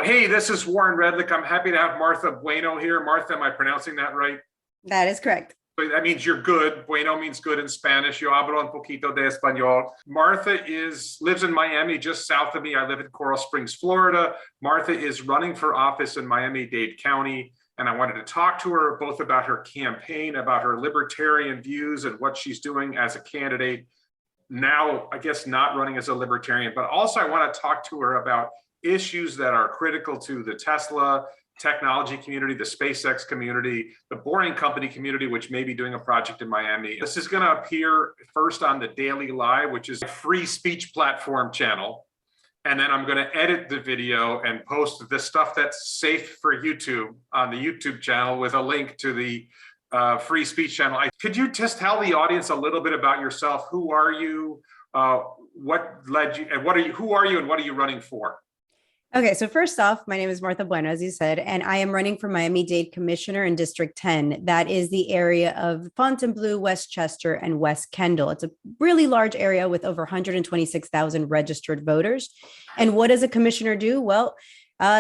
Hey, this is Warren Redlick. I'm happy to have Martha Bueno here. Martha, am I pronouncing that right? That is correct. So that means you're good. Bueno means good in Spanish. Yo hablo un poquito de español. Martha lives in Miami, just south of me. I live in Coral Springs, Florida. Martha is running for office in Miami-Dade County. And I wanted to talk to her both about her campaign, about her libertarian views and what she's doing as a candidate. Now, I guess not running as a libertarian, but also I want to talk to her about issues that are critical to the Tesla technology community, the SpaceX community, the Boring Company community, which may be doing a project in Miami. This is going to appear first on the Daily Live, which is a free speech platform channel. And then I'm going to edit the video and post the stuff that's safe for YouTube on the YouTube channel with a link to the free speech channel. Could you just tell the audience a little bit about yourself? Who are you? What led you? And who are you and what are you running for? Okay, so first off, my name is Martha Bueno, as you said, and I am running for Miami-Dade Commissioner in District 10. That is the area of Fontainebleau, Westchester, and West Kendall. It's a really large area with over 126,000 registered voters. And what does a commissioner do? Well,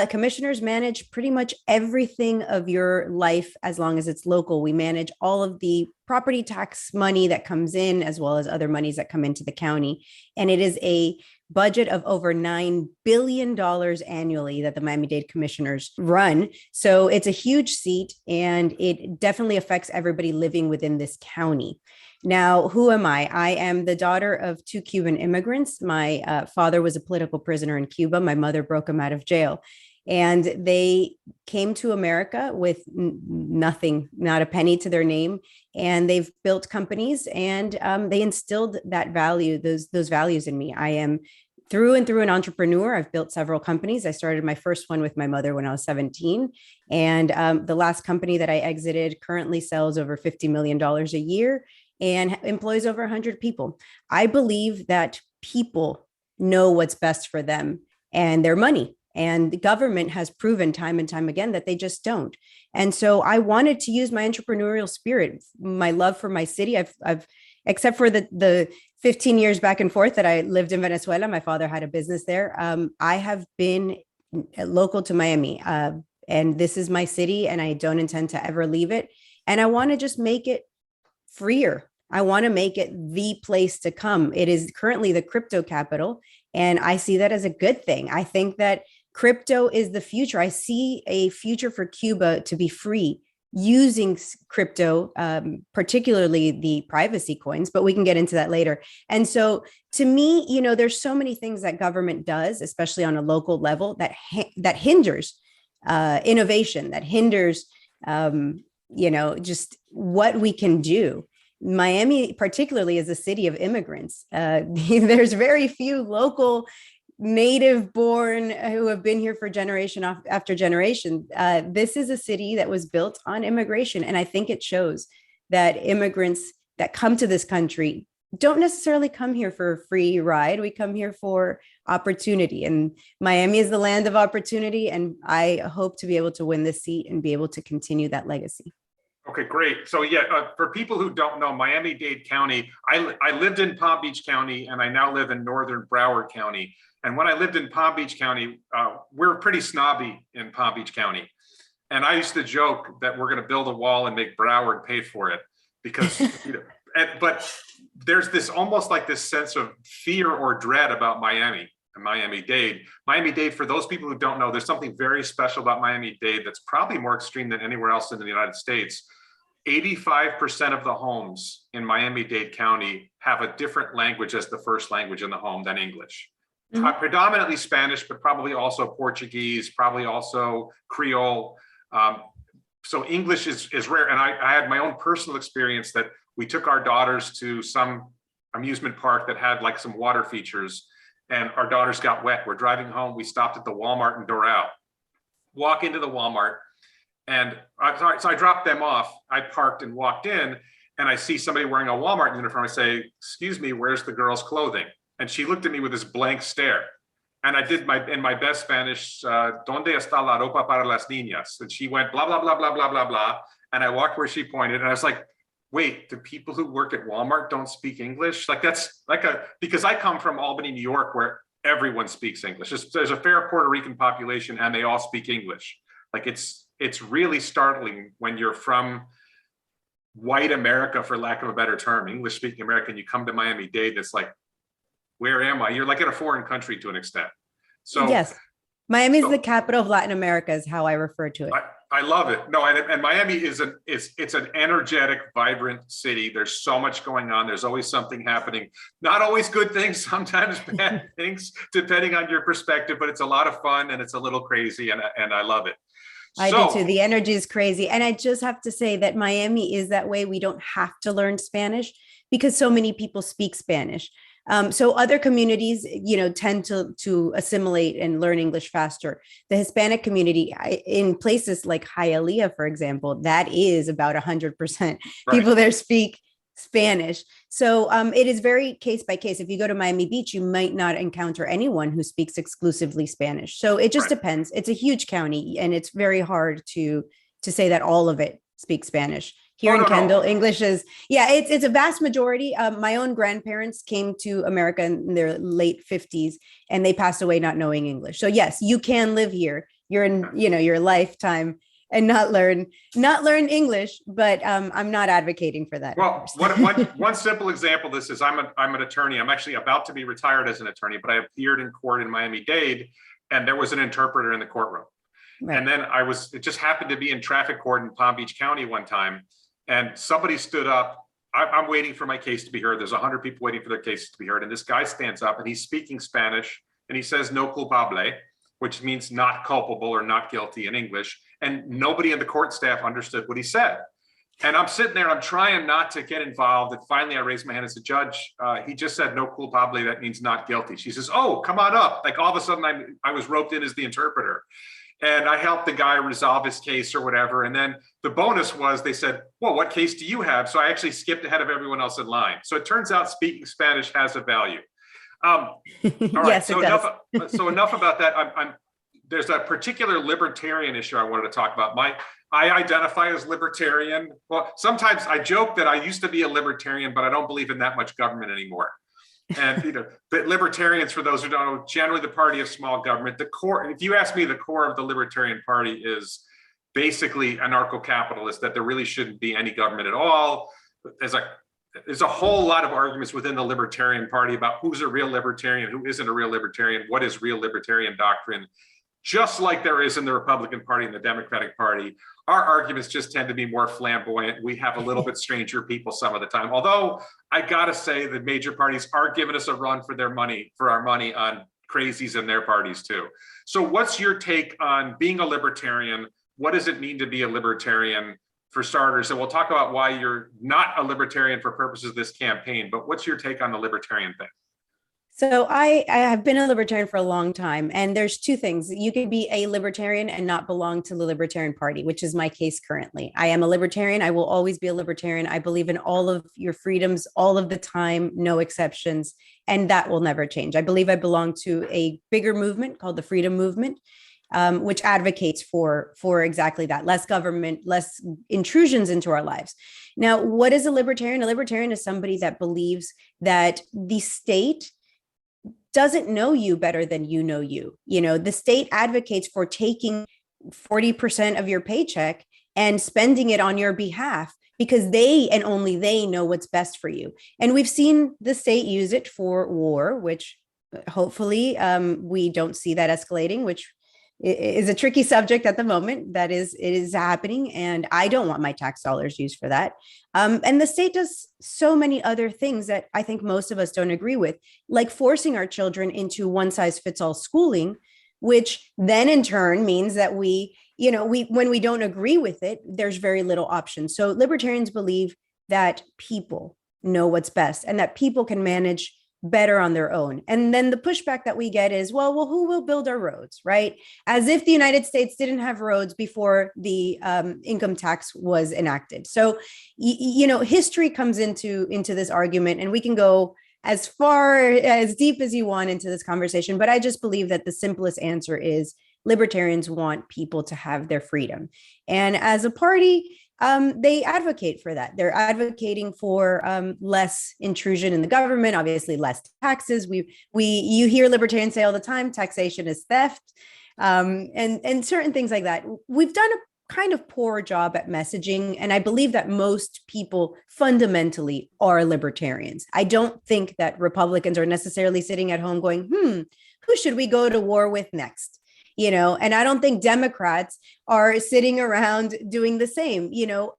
commissioners manage pretty much everything of your life as long as it's local. We manage all of the property tax money that comes in, as well as other monies that come into the county. And it is a budget of over $9 billion annually that the Miami-Dade commissioners run. So it's a huge seat, and it definitely affects everybody living within this county. Now, who am I? I am the daughter of two Cuban immigrants. My father was a political prisoner in Cuba. My mother broke him out of jail. And they came to America with nothing, not a penny to their name. And they've built companies, and they instilled that value, those values in me. I am through and through an entrepreneur. I've built several companies. I started my first one with my mother when I was 17. And the last company that I exited currently sells over $50 million a year and employs over 100 people. I believe that people know what's best for them and their money. And the government has proven time and time again that they just don't. And so I wanted to use my entrepreneurial spirit, my love for my city. I've except for the 15 years back and forth that I lived in Venezuela, my father had a business there. I have been local to Miami, and this is my city, and I don't intend to ever leave it. And I want to just make it freer. I want to make it the place to come. It is currently the crypto capital, and I see that as a good thing. I think that crypto is the future. I see a future for Cuba to be free using crypto, particularly the privacy coins, but we can get into that later. And so to me, there's so many things that government does, especially on a local level, that hinders innovation, that hinders, just what we can do. Miami, particularly, is a city of immigrants. There's very few local native born who have been here for generation after generation. This is a city that was built on immigration. And I think it shows that immigrants that come to this country don't necessarily come here for a free ride. We come here for opportunity. And Miami is the land of opportunity. And I hope to be able to win this seat and be able to continue that legacy. Okay, great. So for people who don't know, Miami-Dade County, I lived in Palm Beach County, and I now live in northern Broward County. And when I lived in Palm Beach County, we're pretty snobby in Palm Beach County. And I used to joke that we're going to build a wall and make Broward pay for it because, but there's this almost like this sense of fear or dread about Miami and Miami-Dade. Miami-Dade, for those people who don't know, there's something very special about Miami-Dade that's probably more extreme than anywhere else in the United States. 85% of the homes in Miami-Dade County have a different language as the first language in the home than English. Mm-hmm. Predominantly Spanish, but probably also Portuguese, probably also Creole. So English is rare. And I had my own personal experience that we took our daughters to some amusement park that had like some water features, and our daughters got wet. We're driving home. We stopped at the Walmart in Doral. Walk into the Walmart, and so I dropped them off. I parked and walked in, and I see somebody wearing a Walmart uniform. I say, "Excuse me, where's the girl's clothing?" And she looked at me with this blank stare. And I did in my best Spanish, ¿Dónde está la ropa para las niñas? And she went blah, blah, blah, blah, blah, blah, blah. And I walked where she pointed, and I was like, wait, do people who work at Walmart don't speak English? Like that's like because I come from Albany, New York, where everyone speaks English. There's a fair Puerto Rican population and they all speak English. Like it's really startling when you're from white America, for lack of a better term, English speaking America, and you come to Miami-Dade, it's like, where am I? You're like in a foreign country to an extent. So yes, Miami is the capital of Latin America is how I refer to it. I love it. No, and Miami is it's an energetic, vibrant city. There's so much going on. There's always something happening. Not always good things, sometimes bad things, depending on your perspective, but it's a lot of fun and it's a little crazy and I love it. I do too. The energy is crazy. And I just have to say that Miami is that way. We don't have to learn Spanish because so many people speak Spanish. So other communities, tend to assimilate and learn English faster. The Hispanic community in places like Hialeah, for example, that is about 100% people there speak Spanish. So it is very case by case. If you go to Miami Beach, you might not encounter anyone who speaks exclusively Spanish. So it just depends. It's a huge county and it's very hard to say that all of it speaks Spanish. Here in Kendall, English is, it's a vast majority. My own grandparents came to America in their late 50s and they passed away not knowing English. So yes, you can live here. You're in, your lifetime and not learn English, but I'm not advocating for that. Well, one simple example of this is I'm an attorney. I'm actually about to be retired as an attorney, but I appeared in court in Miami-Dade and there was an interpreter in the courtroom. Right. And then it just happened to be in traffic court in Palm Beach County one time. And somebody stood up. I'm waiting for my case to be heard. There's 100 people waiting for their cases to be heard. And this guy stands up and he's speaking Spanish and he says no culpable, which means not culpable or not guilty in English. And nobody in the court staff understood what he said. And I'm sitting there, I'm trying not to get involved. And finally I raised my hand as a judge. He just said no culpable, that means not guilty. She says, oh, come on up. Like all of a sudden I was roped in as the interpreter. And I helped the guy resolve his case or whatever. And then the bonus was they said, well, what case do you have? So I actually skipped ahead of everyone else in line. So it turns out speaking Spanish has a value. All right, yes, so enough about that. There's a particular libertarian issue I wanted to talk about. I identify as libertarian. Well, sometimes I joke that I used to be a libertarian, but I don't believe in that much government anymore. And but libertarians, for those who don't know, generally the party of small government. The core, if you ask me, the core of the Libertarian Party is basically anarcho-capitalist, that there really shouldn't be any government at all. There's a whole lot of arguments within the Libertarian Party about who's a real libertarian, who isn't a real libertarian, what is real libertarian doctrine. Just like there is in the Republican Party and the Democratic Party, our arguments just tend to be more flamboyant. We have a little bit stranger people some of the time. Although I gotta say the major parties are giving us a run for our money on crazies in their parties too. So what's your take on being a libertarian? What does it mean to be a libertarian for starters? And we'll talk about why you're not a libertarian for purposes of this campaign, but what's your take on the libertarian thing? So I have been a libertarian for a long time, and there's two things. You can be a libertarian and not belong to the Libertarian Party, which is my case currently. I am a libertarian. I will always be a libertarian. I believe in all of your freedoms all of the time, no exceptions, and that will never change. I believe I belong to a bigger movement called the Freedom Movement, which advocates for exactly that: less government, less intrusions into our lives. Now, what is a libertarian? A libertarian is somebody that believes that the state doesn't know you better than you know you. The state advocates for taking 40% of your paycheck and spending it on your behalf because they and only they know what's best for you. And we've seen the state use it for war, which hopefully we don't see that escalating, which is a tricky subject at the moment. It is happening, and I don't want my tax dollars used for that. And the state does so many other things that I think most of us don't agree with, like forcing our children into one size fits all schooling, which then in turn means that when we don't agree with it, there's very little option. So libertarians believe that people know what's best and that people can manage better on their own. And then the pushback that we get is, well, who will build our roads, right? As if the United States didn't have roads before the income tax was enacted. So, history comes into this argument, and we can go as deep as you want into this conversation. But I just believe that the simplest answer is libertarians want people to have their freedom. And as a party, They advocate for that. They're advocating for less intrusion in the government, obviously less taxes. You hear libertarians say all the time, taxation is theft, and certain things like that. We've done a kind of poor job at messaging, and I believe that most people fundamentally are libertarians. I don't think that Republicans are necessarily sitting at home going, who should we go to war with next? And I don't think Democrats are sitting around doing the same.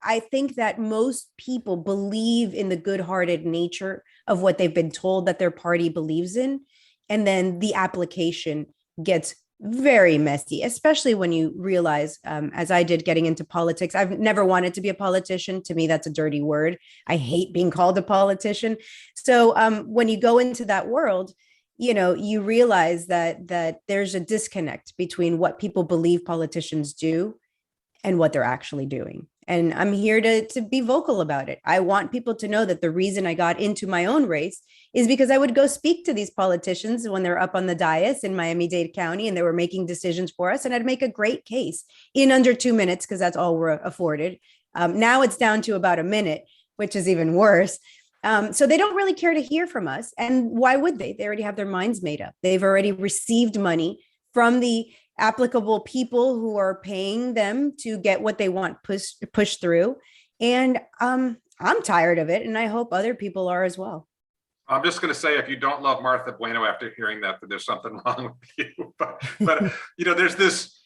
I think that most people believe in the good-hearted nature of what they've been told that their party believes in. And then the application gets very messy, especially when you realize, as I did getting into politics, I've never wanted to be a politician. To me, that's a dirty word. I hate being called a politician. So when you go into that world, you realize that there's a disconnect between what people believe politicians do and what they're actually doing. And I'm here to be vocal about it. I want people to know that the reason I got into my own race is because I would go speak to these politicians when they're up on the dais in Miami-Dade County and they were making decisions for us. And I'd make a great case in under 2 minutes because that's all we're afforded. Now it's down to about a minute, which is even worse. So they don't really care to hear from us. And why would they? They already have their minds made up. They've already received money from the applicable people who are paying them to get what they want pushed through. And I'm tired of it. And I hope other people are as well. I'm just going to say, if you don't love Martha Bueno after hearing that there's something wrong with you. But there's this,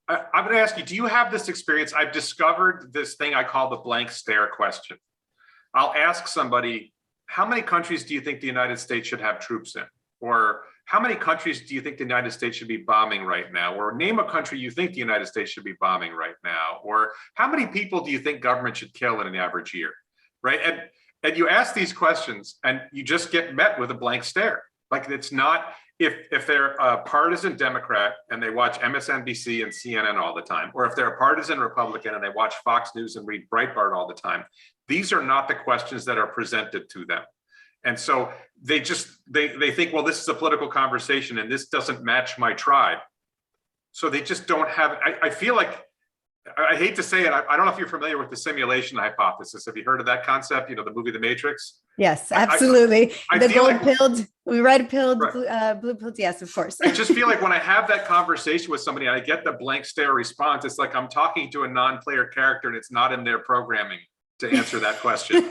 I'm going to ask you, do you have this experience? I've discovered this thing I call the blank stare question. I'll ask somebody, how many countries do you think the United States should have troops in? Or how many countries do you think the United States should be bombing right now? Or name a country you think the United States should be bombing right now. Or how many people do you think government should kill in an average year, right? And you ask these questions and you just get met with a blank stare. Like, it's not, if they're a partisan Democrat and they watch MSNBC and CNN all the time, or if they're a partisan Republican and they watch Fox News and read Breitbart all the time, these are not the questions that are presented to them. And so they think, well, this is a political conversation and this doesn't match my tribe. So they just don't have, I feel like, I hate to say it, I don't know if you're familiar with the simulation hypothesis. Have you heard of that concept? The movie The Matrix? Yes, absolutely. The gold-pilled, red-pilled, right. blue-pilled. Yes, of course. I just feel like when I have that conversation with somebody and I get the blank stare response, it's like I'm talking to a non-player character and it's not in their programming to answer that question.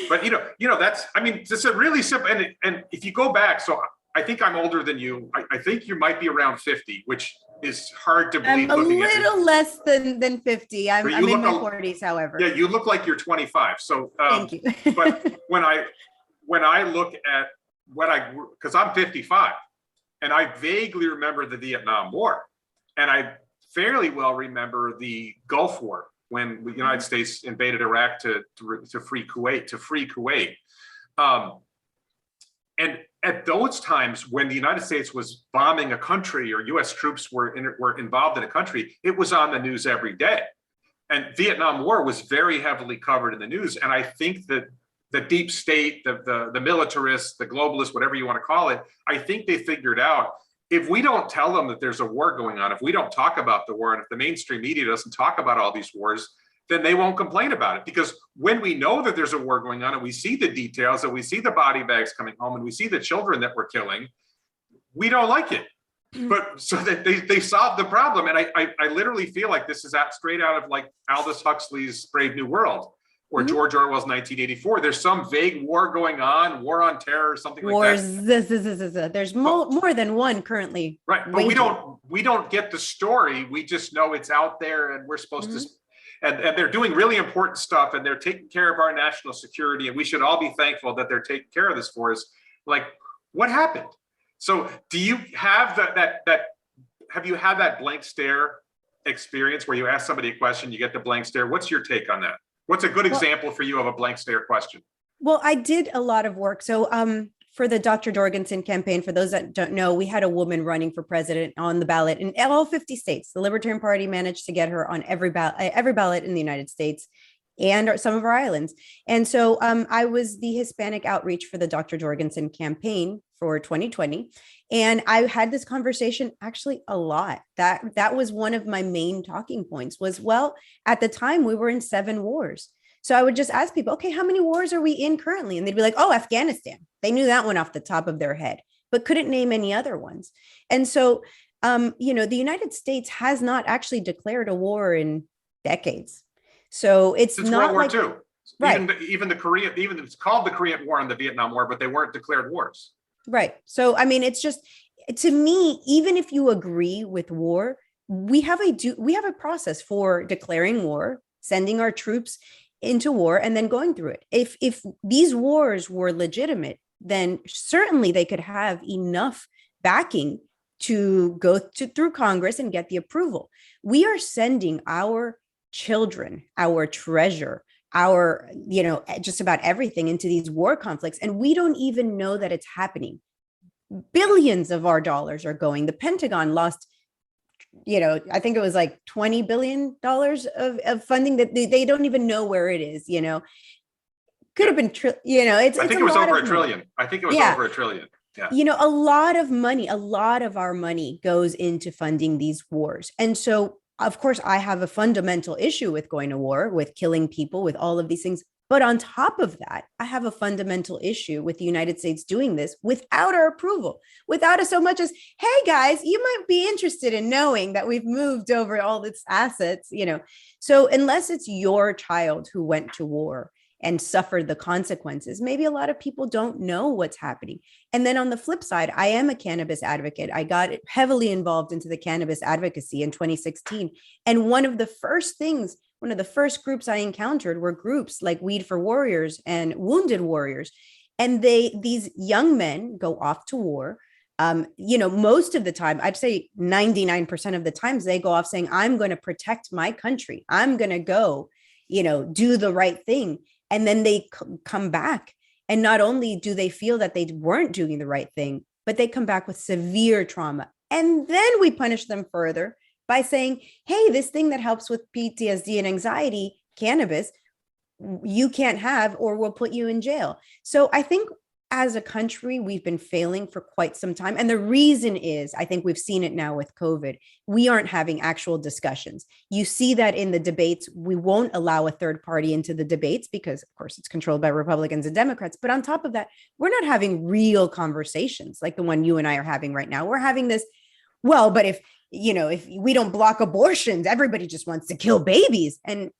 But that's, it's a really simple, and if you go back, so I think I'm older than you. I think you might be around 50, which is hard to believe. I'm a little less than 50. I'm in my 40s, however. Yeah, you look like you're 25. So thank you. But when I look at because I'm 55, and I vaguely remember the Vietnam War, and I fairly well remember the Gulf War, when the United States invaded Iraq to free Kuwait. And at those times, when the United States was bombing a country or U.S. troops were involved in a country, it was on the news every day. And Vietnam War was very heavily covered in the news. And I think that the deep state, the militarists, the globalists, whatever you want to call it, I think they figured out, if we don't tell them that there's a war going on, if we don't talk about the war, and if the mainstream media doesn't talk about all these wars, then they won't complain about it. Because when we know that there's a war going on and we see the details and we see the body bags coming home and we see the children that we're killing, we don't like it. But so that they solved the problem. And I literally feel like this is straight out of like Aldous Huxley's Brave New World or George Orwell's 1984. There's some vague war going on, war on terror, something like that. There's more than one currently. Right, but we don't get the story. We just know it's out there, and we're supposed to. And they're doing really important stuff, and they're taking care of our national security, and we should all be thankful that they're taking care of this for us. Like, what happened? So, do you have have you had that blank stare experience where you ask somebody a question, you get the blank stare? What's your take on that? What's a good example for you of a blank stare question? Well, I did a lot of work. So for the Dr. Jorgensen campaign, for those that don't know, we had a woman running for president on the ballot in all 50 states. The Libertarian Party managed to get her on every ballot in the United States and some of our islands. And so I was the Hispanic outreach for the Dr. Jorgensen campaign for 2020. And I had this conversation actually a lot. That was one of my main talking points was, well, at the time we were in 7 wars. So I would just ask people, okay, how many wars are we in currently? And they'd be like, oh, Afghanistan. They knew that one off the top of their head, but couldn't name any other ones. And so, the United States has not actually declared a war in decades. So it's Since not World War II. Right. Even the Korean, even it's called the Korean War and the Vietnam War, but they weren't declared wars. Right. So, I mean, it's just, to me, even if you agree with war, we have a process for declaring war, sending our troops into war, and then going through it. If these wars were legitimate, then certainly they could have enough backing to go through Congress and get the approval. We are sending our children, our treasure, our, just about everything into these war conflicts. And we don't even know that it's happening. Billions of our dollars are going. The Pentagon lost, I think it was like $20 billion of funding that they don't even know where it is, could have been, I think it was over a trillion. I think it was over a trillion. Yeah. A lot of money, a lot of our money goes into funding these wars. And so, of course, I have a fundamental issue with going to war, with killing people, with all of these things. But on top of that, I have a fundamental issue with the United States doing this without our approval, without us so much as, hey, guys, you might be interested in knowing that we've moved over all these assets, So unless it's your child who went to war and suffered the consequences, maybe a lot of people don't know what's happening. And then on the flip side, I am a cannabis advocate. I got heavily involved into the cannabis advocacy in 2016. And one of the first groups I encountered were groups like Weed for Warriors and Wounded Warriors. And these young men go off to war. Most of the time, I'd say 99% of the times they go off saying, I'm going to protect my country. I'm going to go, do the right thing. And then they come back. And not only do they feel that they weren't doing the right thing, but they come back with severe trauma. And then we punish them further by saying, hey, this thing that helps with PTSD and anxiety, cannabis, you can't have, or we'll put you in jail. So I think as a country, we've been failing for quite some time. And the reason is, I think we've seen it now with COVID, we aren't having actual discussions. You see that in the debates. We won't allow a third party into the debates because, of course, it's controlled by Republicans and Democrats. But on top of that, we're not having real conversations like the one you and I are having right now. We're having this, well, but if we don't block abortions, everybody just wants to kill babies. And,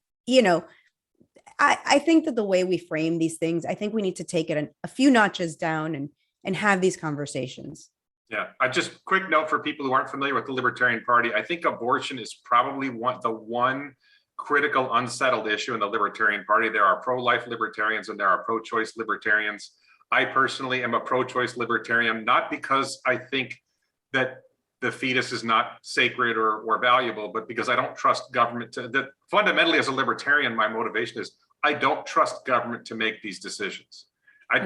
I think that the way we frame these things, I think we need to take it a few notches down and have these conversations. Yeah, I just quick note for people who aren't familiar with the Libertarian Party. I think abortion is probably the one critical unsettled issue in the Libertarian Party. There are pro-life libertarians and there are pro-choice libertarians. I personally am a pro-choice libertarian, not because I think that the fetus is not sacred or valuable, but because I don't trust government fundamentally as a libertarian, my motivation is I don't trust government to make these decisions.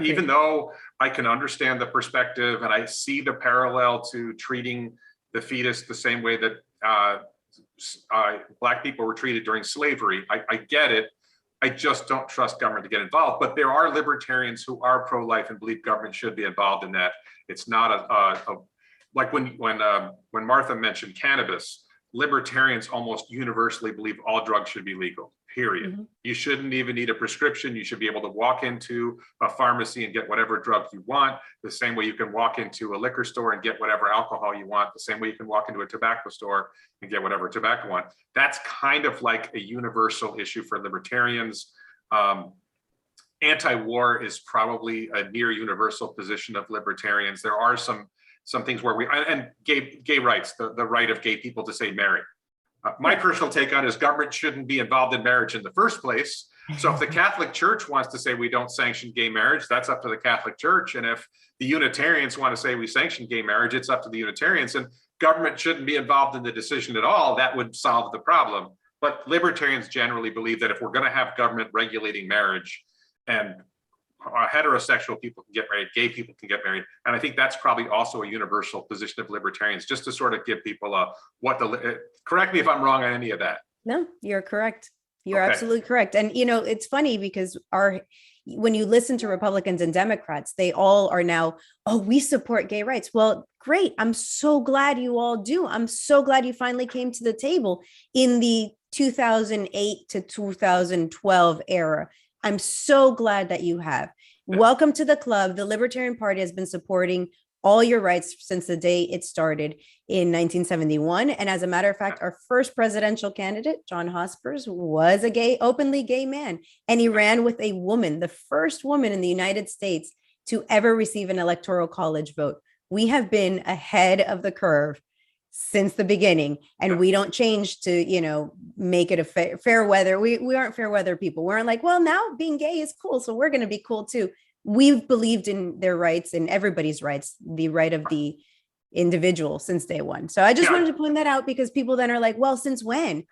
Even though I can understand the perspective and I see the parallel to treating the fetus the same way that Black people were treated during slavery, I get it. I just don't trust government to get involved. But there are libertarians who are pro-life and believe government should be involved in that. It's not like when Martha mentioned cannabis, libertarians almost universally believe all drugs should be legal, period. Mm-hmm. You shouldn't even need a prescription. You should be able to walk into a pharmacy and get whatever drug you want, the same way you can walk into a liquor store and get whatever alcohol you want, the same way you can walk into a tobacco store and get whatever tobacco you want. That's kind of like a universal issue for libertarians. Anti-war is probably a near universal position of libertarians. There are some things where and gay rights, the right of gay people to say marry. My personal take on it is government shouldn't be involved in marriage in the first place. So if the Catholic Church wants to say we don't sanction gay marriage, that's up to the Catholic Church. And if the Unitarians want to say we sanction gay marriage, it's up to the Unitarians. And government shouldn't be involved in the decision at all. That would solve the problem. But libertarians generally believe that if we're going to have government regulating marriage and heterosexual people can get married, gay people can get married. And I think that's probably also a universal position of libertarians, just to sort of give people correct me if I'm wrong on any of that. No, you're correct. You're absolutely correct. And, it's funny because when you listen to Republicans and Democrats, they all are now, we support gay rights. Well, Great. I'm so glad you all do. I'm so glad you finally came to the table in the 2008 to 2012 era. I'm so glad that you have. Welcome to the club. The Libertarian Party has been supporting all your rights since the day it started in 1971. And as a matter of fact, our first presidential candidate, John Hospers, was a openly gay man. And he ran with a woman, the first woman in the United States to ever receive an electoral college vote. We have been ahead of the curve since the beginning, and we don't change to, make it a fair weather. We aren't fair weather people. We aren't like, well, now being gay is cool, so we're going to be cool too. We've believed in their rights and everybody's rights, the right of the individual since day one. So I just wanted to point that out, because people then are like, well, since when?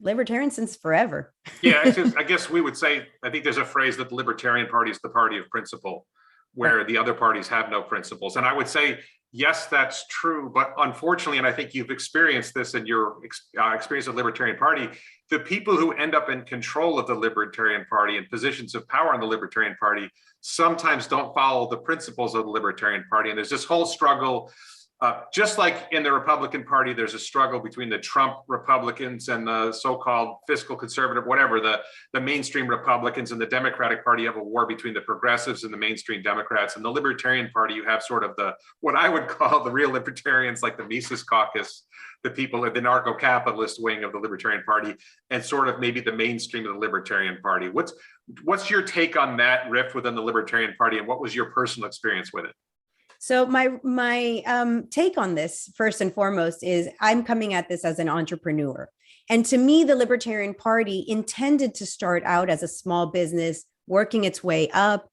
Libertarian since forever. I guess we would say, I think there's a phrase that the Libertarian Party is the party of principle, where the other parties have no principles. And I would say, yes, that's true. But unfortunately, and I think you've experienced this in your experience of the Libertarian Party, the people who end up in control of the Libertarian Party and positions of power in the Libertarian Party sometimes don't follow the principles of the Libertarian Party. And there's this whole struggle. Just like in the Republican Party, there's a struggle between the Trump Republicans and the so-called fiscal conservative, whatever, the mainstream Republicans, and the Democratic Party have a war between the progressives and the mainstream Democrats. And the Libertarian Party, you have sort of what I would call the real libertarians, like the Mises Caucus, the people of the narco-capitalist wing of the Libertarian Party, and sort of maybe the mainstream of the Libertarian Party. What's your take on that rift within the Libertarian Party, and what was your personal experience with it? So my take on this, first and foremost, is I'm coming at this as an entrepreneur. And to me, the Libertarian Party intended to start out as a small business, working its way up,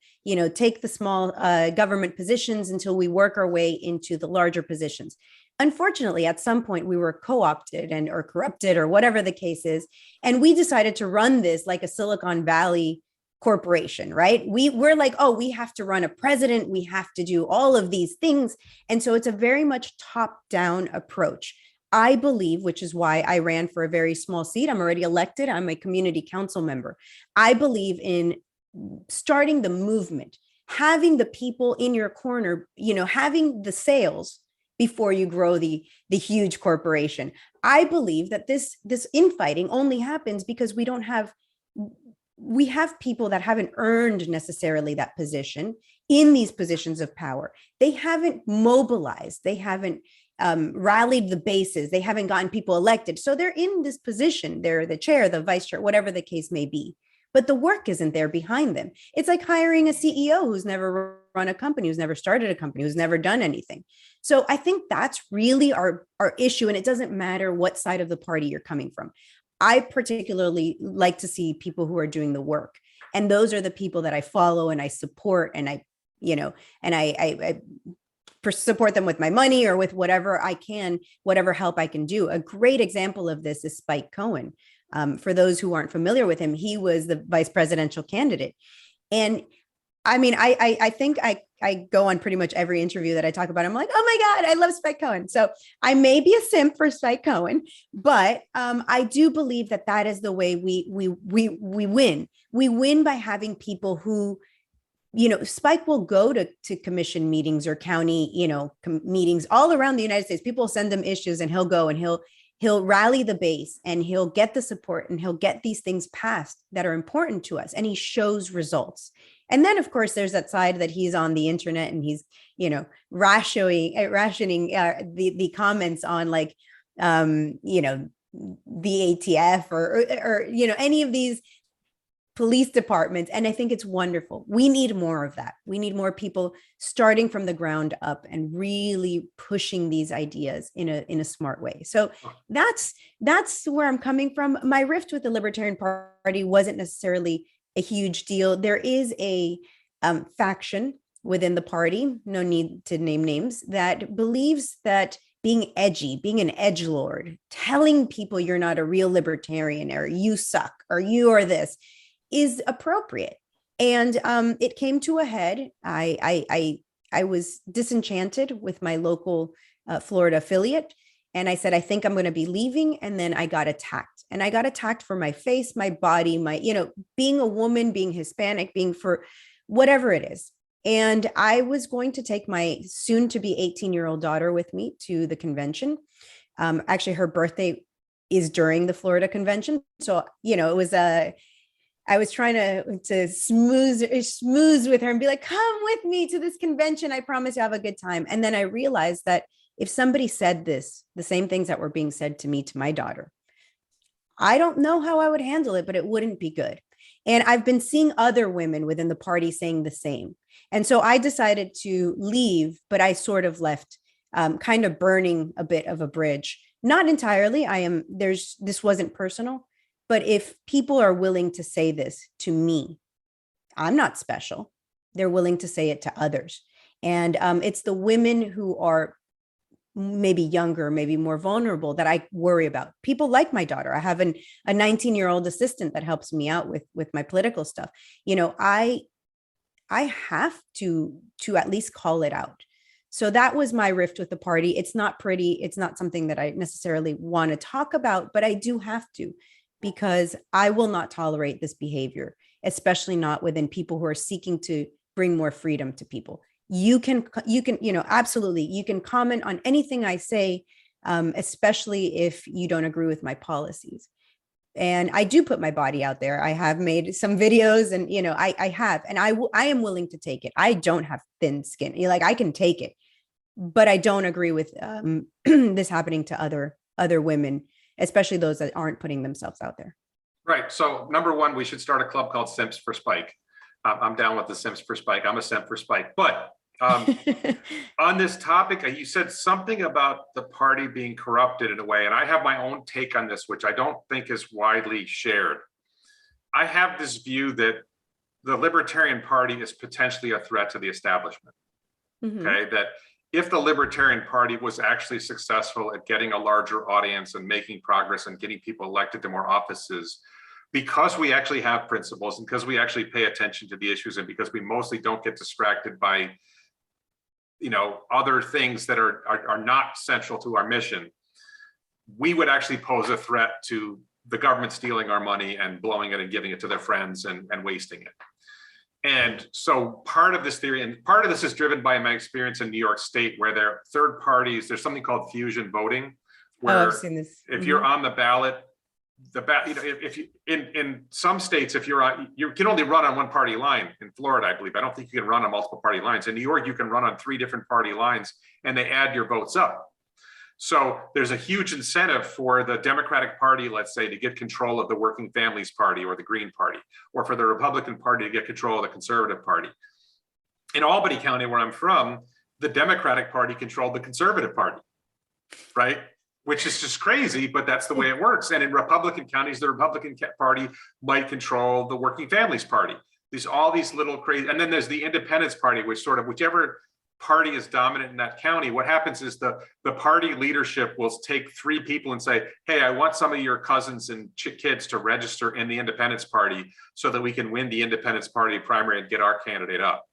take the small government positions until we work our way into the larger positions. Unfortunately, at some point, we were co-opted or corrupted or whatever the case is. And we decided to run this like a Silicon Valley corporation, right? We're like, oh, we have to run a president. We have to do all of these things. And so it's a very much top-down approach. I believe, which is why I ran for a very small seat. I'm already elected. I'm a community council member. I believe in starting the movement, having the people in your corner, having the sales before you grow the huge corporation. I believe that this infighting only happens because we have people that haven't earned necessarily that position in these positions of power. They haven't mobilized. They haven't rallied the bases. They haven't gotten people elected. So they're in this position. They're the chair, the vice chair, whatever the case may be. But the work isn't there behind them. It's like hiring a CEO who's never run a company, who's never started a company, who's never done anything. So I think that's really our issue. And it doesn't matter what side of the party you're coming from. I particularly like to see people who are doing the work. And those are the people that I follow and I support, and I support them with my money or with whatever I can, whatever help I can do. A great example of this is Spike Cohen. For those who aren't familiar with him, he was the vice presidential candidate. And I mean, I think I go on pretty much every interview that I talk about. I'm like, oh my God, I love Spike Cohen. So I may be a simp for Spike Cohen, but I do believe that is the way we win. We win by having people who, Spike will go to commission meetings or county, meetings all around the United States. People send him issues and he'll go and he'll rally the base and he'll get the support and he'll get these things passed that are important to us. And he shows results. And then, of course, there's that side that he's on the internet and he's, rationing the comments on like, the ATF or any of these police departments. And I think it's wonderful. We need more of that. We need more people starting from the ground up and really pushing these ideas in a smart way. So that's where I'm coming from. My rift with the Libertarian Party wasn't necessarily a huge deal. There is a faction within the party, no need to name names, that believes that being edgy, being an edgelord, telling people you're not a real libertarian or you suck or you are this is appropriate. And it came to a head. I was disenchanted with my local Florida affiliate. And I said, I think I'm going to be leaving. And then I got attacked. And I got attacked for my face, my body, being a woman, being Hispanic, being for whatever it is. And I was going to take my soon to be 18-year-old daughter with me to the convention. Actually, her birthday is during the Florida convention. So, it was I was trying to smooth with her and be like, come with me to this convention. I promise you have a good time. And then I realized that if somebody said the same things that were being said to me, to my daughter, I don't know how I would handle it, but it wouldn't be good. And I've been seeing other women within the party saying the same. And so I decided to leave, but I sort of left, kind of burning a bit of a bridge. Not entirely. This wasn't personal, but if people are willing to say this to me, I'm not special. They're willing to say it to others. And it's the women who are maybe younger, maybe more vulnerable that I worry about. People like my daughter. I have a 19-year-old assistant that helps me out with my political stuff. I have to at least call it out. So that was my rift with the party. It's not pretty. It's not something that I necessarily want to talk about, but I do have to, because I will not tolerate this behavior, especially not within people who are seeking to bring more freedom to people. You can, absolutely, you can comment on anything I say, especially if you don't agree with my policies. And I do put my body out there. I have made some videos, and, I have, and I am willing to take it. I don't have thin skin. I can take it, but I don't agree with this happening to other women, especially those that aren't putting themselves out there. Right. So number one, we should start a club called Simps for Spike. I'm down with the Simps for Spike. I'm a simp for Spike. But on this topic, you said something about the party being corrupted in a way, and I have my own take on this, which I don't think is widely shared. I have this view that the Libertarian Party is potentially a threat to the establishment. Mm-hmm. Okay, that if the Libertarian Party was actually successful at getting a larger audience and making progress and getting people elected to more offices, because we actually have principles and because we actually pay attention to the issues, and because we mostly don't get distracted by other things that are not central to our mission, we would actually pose a threat to the government stealing our money and blowing it and giving it to their friends and wasting it. And so part of this theory, and part of this is driven by my experience in New York State, where there are third parties, there's something called fusion voting, where I've seen this. If you're on the ballot, if you in some states, if you're on, you can only run on one party line. In Florida, I believe, I don't think you can run on multiple party lines. In New York, you can run on 3 different party lines, and they add your votes up. So there's a huge incentive for the Democratic Party, let's say, to get control of the Working Families Party or the Green Party, or for the Republican Party to get control of the Conservative Party. In Albany County, where I'm from, the Democratic Party controlled the Conservative Party, right? Which is just crazy, but that's the way it works. And in Republican counties, the Republican Party might control the Working Families Party. There's all these little crazy, and then there's the Independence Party, which sort of, whichever party is dominant in that county, what happens is the party leadership will take 3 people and say, hey, I want some of your cousins and kids to register in the Independence Party so that we can win the Independence Party primary and get our candidate up.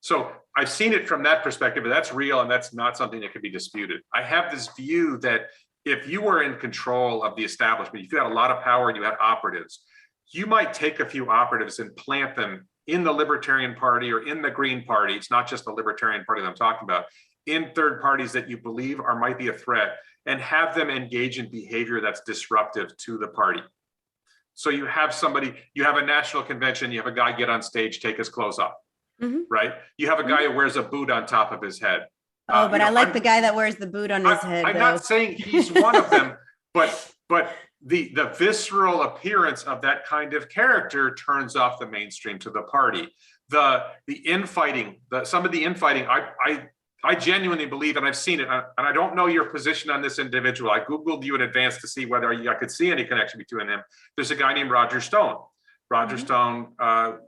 So I've seen it from that perspective, but that's real, and that's not something that can be disputed. I have this view that if you were in control of the establishment, if you had a lot of power and you had operatives, you might take a few operatives and plant them in the Libertarian Party or in the Green Party. It's not just the Libertarian Party that I'm talking about, in third parties that you believe might be a threat, and have them engage in behavior that's disruptive to the party. So you have somebody, you have a national convention, you have a guy get on stage, take his clothes off, right? You have a guy who wears a boot on top of his head. Oh, but I like the guy that wears the boot on his head. I'm not saying he's one of them, but the visceral appearance of that kind of character turns off the mainstream to the party. The infighting, some of the infighting, I genuinely believe, and I've seen it, and I don't know your position on this individual. I Googled you in advance to see whether I could see any connection between them. There's a guy named Roger Stone. Roger Stone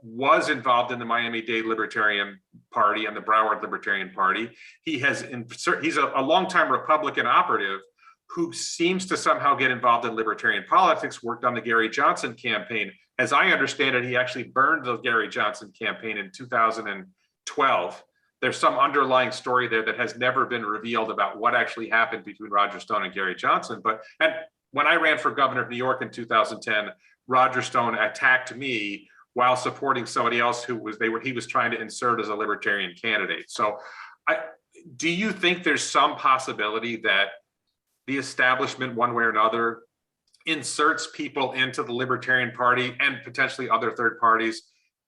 was involved in the Miami-Dade Libertarian Party and the Broward Libertarian Party. He's a longtime Republican operative who seems to somehow get involved in libertarian politics, worked on the Gary Johnson campaign. As I understand it, he actually burned the Gary Johnson campaign in 2012. There's some underlying story there that has never been revealed about what actually happened between Roger Stone and Gary Johnson. And when I ran for governor of New York in 2010, Roger Stone attacked me while supporting somebody else who was he was trying to insert as a libertarian candidate. So do you think there's some possibility that the establishment, one way or another, inserts people into the Libertarian Party and potentially other third parties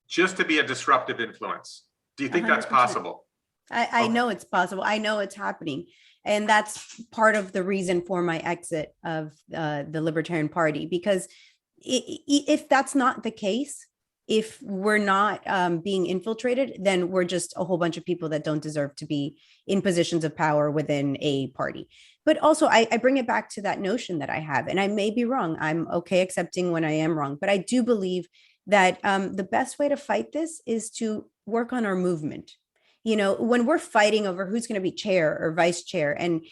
just to be a disruptive influence? Do you think 100%. that's possible? I know it's possible. I know it's happening. And that's part of the reason for my exit of the Libertarian Party, because if that's not the case, if we're not being infiltrated, then we're just a whole bunch of people that don't deserve to be in positions of power within a party. But also, I bring it back to that notion that I have, and I may be wrong. I'm okay accepting when I am wrong, but I do believe that the best way to fight this is to work on our movement. You know, when we're fighting over who's going to be chair or vice chair, and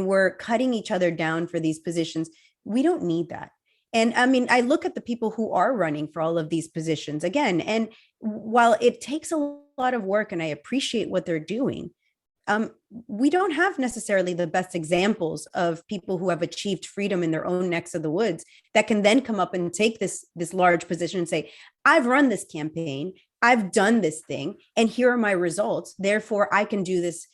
we're cutting each other down for these positions, we don't need that. And I mean, I look at the people who are running for all of these positions again, and while it takes a lot of work and I appreciate what they're doing, we don't have necessarily the best examples of people who have achieved freedom in their own necks of the woods that can then come up and take this large position and say, I've run this campaign, I've done this thing, and here are my results. Therefore, I can do this,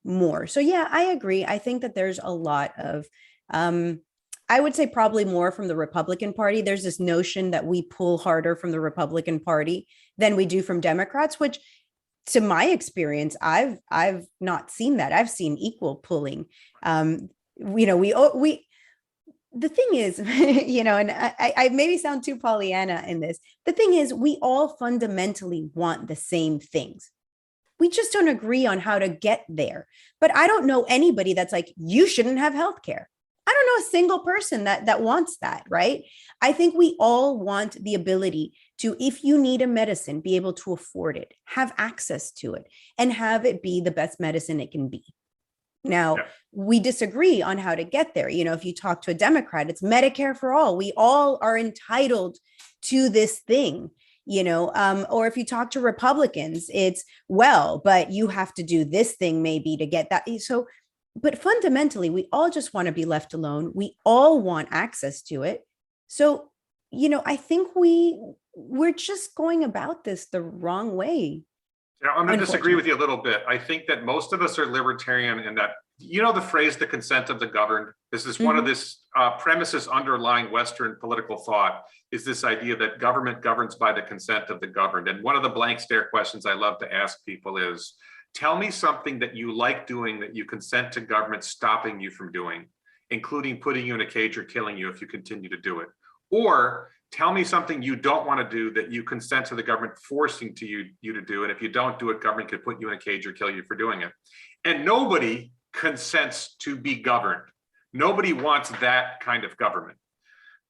more. So yeah, I agree. I think that there's a lot of, I would say probably more from the Republican Party. There's this notion that we pull harder from the Republican Party than we do from Democrats, which to my experience, I've not seen that. I've seen equal pulling. The thing is, and I maybe sound too Pollyanna in this. The thing is, we all fundamentally want the same things. We just don't agree on how to get there. But I don't know anybody that's like, you shouldn't have healthcare. I don't know a single person that wants that, right? I think we all want the ability to, if you need a medicine, be able to afford it, have access to it, and have it be the best medicine it can be. Now, we disagree on how to get there. If you talk to a Democrat, it's Medicare for all. We all are entitled to this thing, or if you talk to Republicans, it's, but you have to do this thing maybe to get that. So, but fundamentally, we all just want to be left alone. We all want access to it. So, I think we're just going about this the wrong way. Yeah, I'm going to disagree with you a little bit. I think that most of us are libertarian in that, the phrase, the consent of the governed. This is one of this premises underlying Western political thought, is this idea that government governs by the consent of the governed. And one of the blank stare questions I love to ask people is, tell me something that you like doing that you consent to government stopping you from doing, including putting you in a cage or killing you if you continue to do it. Or tell me something you don't want to do that you consent to the government forcing you to do. And if you don't do it, government could put you in a cage or kill you for doing it. And nobody consents to be governed. Nobody wants that kind of government.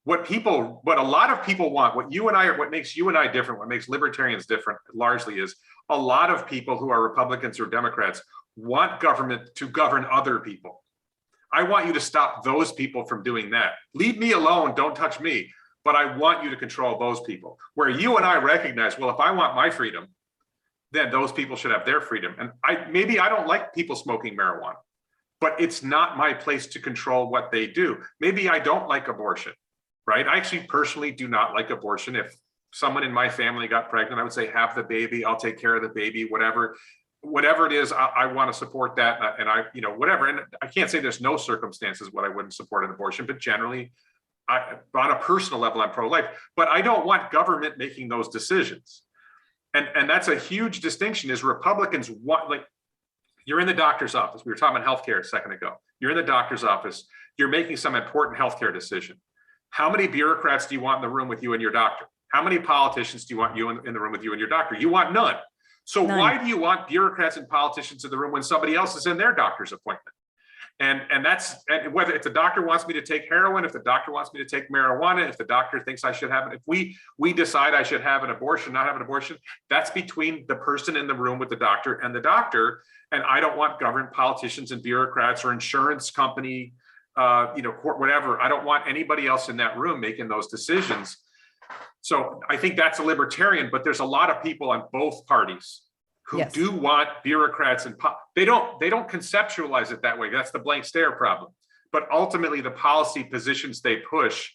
What a lot of people want, what makes you and I different, what makes libertarians different largely is a lot of people who are Republicans or Democrats want government to govern other people. I want you to stop those people from doing that. Leave me alone, don't touch me, but I want you to control those people. Where you and I recognize, well, if I want my freedom, then those people should have their freedom. And maybe I don't like people smoking marijuana, but it's not my place to control what they do. Maybe I don't like abortion, right? I actually personally do not like abortion. If someone in my family got pregnant, I would say, have the baby, I'll take care of the baby, whatever it is, I want to support that. And whatever. And I can't say there's no circumstances when I wouldn't support an abortion, but generally, on a personal level, I'm pro-life, but I don't want government making those decisions. And that's a huge distinction, is Republicans want, like, you're in the doctor's office. We were talking about healthcare a second ago. You're in the doctor's office. You're making some important healthcare decision. How many bureaucrats do you want in the room with you and your doctor? How many politicians do you want in the room with you and your doctor? You want none. So why do you want bureaucrats and politicians in the room when somebody else is in their doctor's appointment? And that's whether if the doctor wants me to take heroin, if the doctor wants me to take marijuana, if the doctor thinks I should have it, if we decide I should have an abortion, not have an abortion, that's between the person in the room with the doctor and the doctor. And I don't want government politicians and bureaucrats or insurance company, court, whatever. I don't want anybody else in that room making those decisions. So I think that's a libertarian, but there's a lot of people on both parties who do want bureaucrats and they don't conceptualize it that way. That's the blank stare problem. But ultimately, the policy positions they push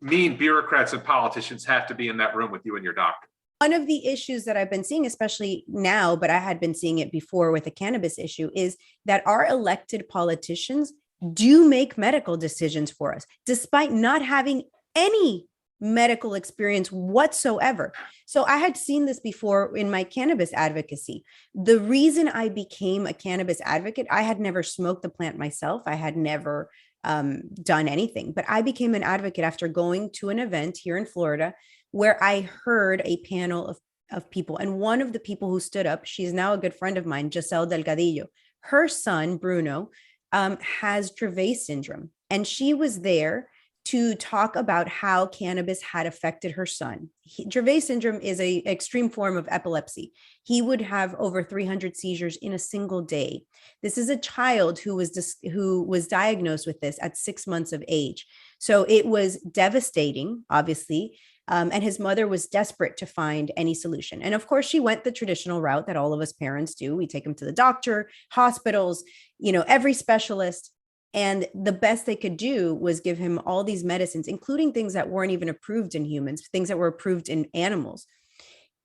mean bureaucrats and politicians have to be in that room with you and your doctor. One of the issues that I've been seeing, especially now, but I had been seeing it before with the cannabis issue, is that our elected politicians do make medical decisions for us, despite not having any medical experience whatsoever. So I had seen this before in my cannabis advocacy. The reason I became a cannabis advocate, I had never smoked the plant myself. I had never done anything, but I became an advocate after going to an event here in Florida where I heard a panel of people. And one of the people who stood up, she's now a good friend of mine, Giselle Delgadillo. Her son, Bruno, has Dravet syndrome. And she was there to talk about how cannabis had affected her son. Dravet syndrome is an extreme form of epilepsy. He would have over 300 seizures in a single day. This is a child who was diagnosed with this at 6 months of age. So it was devastating, obviously. And his mother was desperate to find any solution. And of course, she went the traditional route that all of us parents do. We take him to the doctor, hospitals, every specialist. And the best they could do was give him all these medicines, including things that weren't even approved in humans, things that were approved in animals.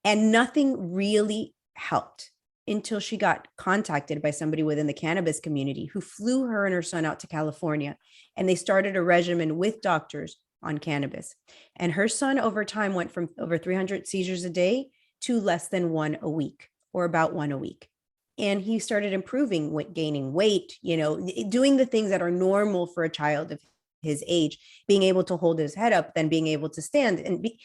And nothing really helped until she got contacted by somebody within the cannabis community who flew her and her son out to California. And they started a regimen with doctors on cannabis. And her son over time went from over 300 seizures a day to less than one a week, or about one a week. And he started improving, gaining weight, doing the things that are normal for a child of his age, being able to hold his head up, then being able to stand and be,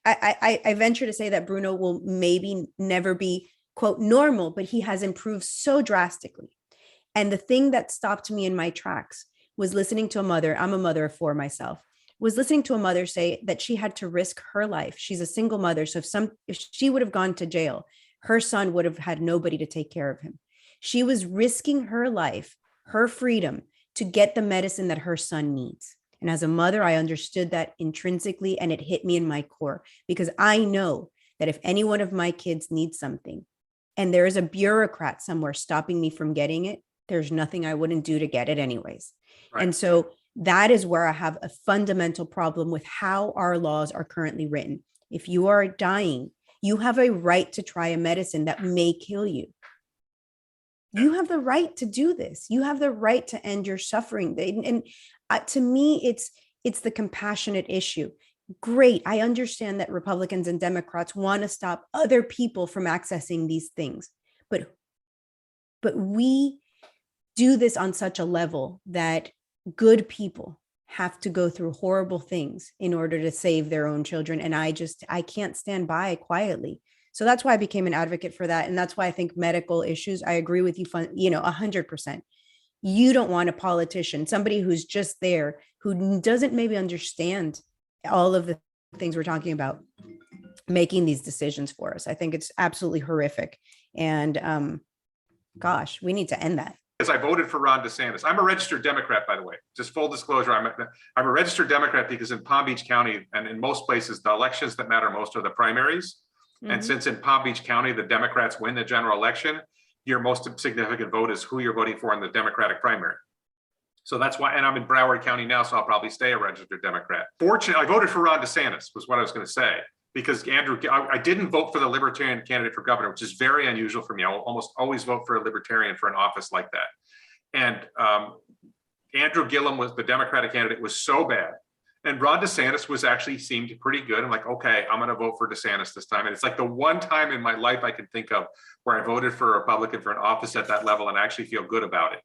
I venture to say that Bruno will maybe never be, quote, normal, but he has improved so drastically. And the thing that stopped me in my tracks was listening to a mother. I'm a mother of 4 myself. Was listening to a mother say that she had to risk her life. She's a single mother. So if she would have gone to jail, her son would have had nobody to take care of him. She was risking her life, her freedom, to get the medicine that her son needs. And as a mother, I understood that intrinsically, and it hit me in my core, because I know that if any one of my kids needs something and there is a bureaucrat somewhere stopping me from getting it, there's nothing I wouldn't do to get it anyways. Right. And so that is where I have a fundamental problem with how our laws are currently written. If you are dying, you have a right to try a medicine that may kill you. You have the right to do this. You have the right to end your suffering. And to me, it's the compassionate issue. Great. I understand that Republicans and Democrats want to stop other people from accessing these things, but we do this on such a level that good people have to go through horrible things in order to save their own children. And I can't stand by quietly. So that's why I became an advocate for that. And that's why I think medical issues, I agree with you, 100%. You don't want a politician, somebody who's just there, who doesn't maybe understand all of the things we're talking about, making these decisions for us. I think it's absolutely horrific. And gosh, we need to end that. Because I voted for Ron DeSantis. I'm a registered Democrat, by the way. Just full disclosure, I'm a registered Democrat because in Palm Beach County and in most places, the elections that matter most are the primaries. Mm-hmm. And since in Palm Beach County, the Democrats win the general election, your most significant vote is who you're voting for in the Democratic primary. So that's why, and I'm in Broward County now, so I'll probably stay a registered Democrat. Fortunately, I voted for Ron DeSantis, was what I was going to say. Because I didn't vote for the Libertarian candidate for governor, which is very unusual for me. I will almost always vote for a Libertarian for an office like that. And Andrew Gillum was the Democratic candidate, was so bad. And Ron DeSantis seemed pretty good. I'm like, okay, I'm going to vote for DeSantis this time. And it's like the one time in my life I can think of where I voted for a Republican for an office at that level and actually feel good about it.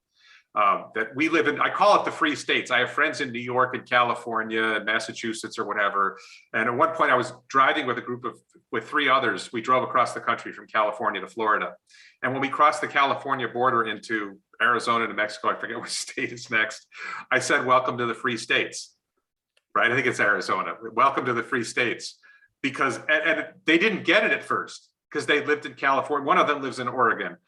That we live in, I call it the free states. I have friends in New York and California and Massachusetts or whatever. And at one point I was driving with with 3 others. We drove across the country from California to Florida. And when we crossed the California border into Arizona to Mexico, I forget which state is next, I said, welcome to the free states, right? I think it's Arizona. Welcome to the free states. Because, and they didn't get it at first because they lived in California. One of them lives in Oregon.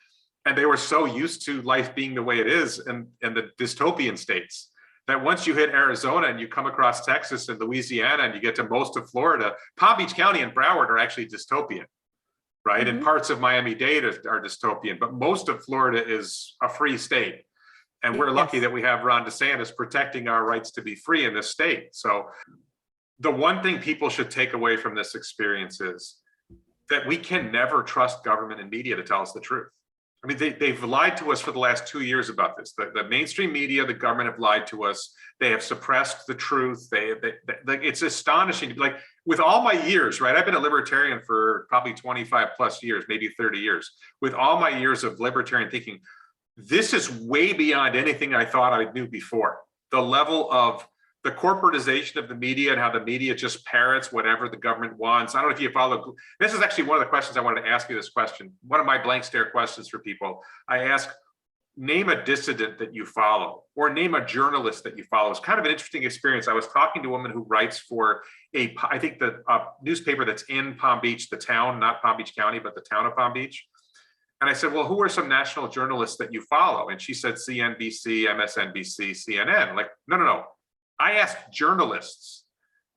And they were so used to life being the way it is in the dystopian states that once you hit Arizona and you come across Texas and Louisiana and you get to most of Florida, Palm Beach County and Broward are actually dystopian, right? Mm-hmm. And parts of Miami-Dade are dystopian, but most of Florida is a free state. And we're lucky that we have Ron DeSantis protecting our rights to be free in this state. So the one thing people should take away from this experience is that we can never trust government and media to tell us the truth. I mean, they've lied to us for the last 2 years about this. The mainstream media, the government have lied to us. They have suppressed the truth. It's astonishing. Like, with all my years, right? I've been a libertarian for probably 25 plus years, maybe 30 years. With all my years of libertarian thinking, this is way beyond anything I thought I knew before. The level of the corporatization of the media and how the media just parrots whatever the government wants. I don't know if you follow. This is actually one of the questions I wanted to ask you this question. One of my blank stare questions for people. I ask, name a dissident that you follow, or name a journalist that you follow. It's kind of an interesting experience. I was talking to a woman who writes for I think the newspaper that's in Palm Beach, the town, not Palm Beach County, but the town of Palm Beach. And I said, well, who are some national journalists that you follow? And she said CNBC, MSNBC, CNN. Like, no. I asked journalists,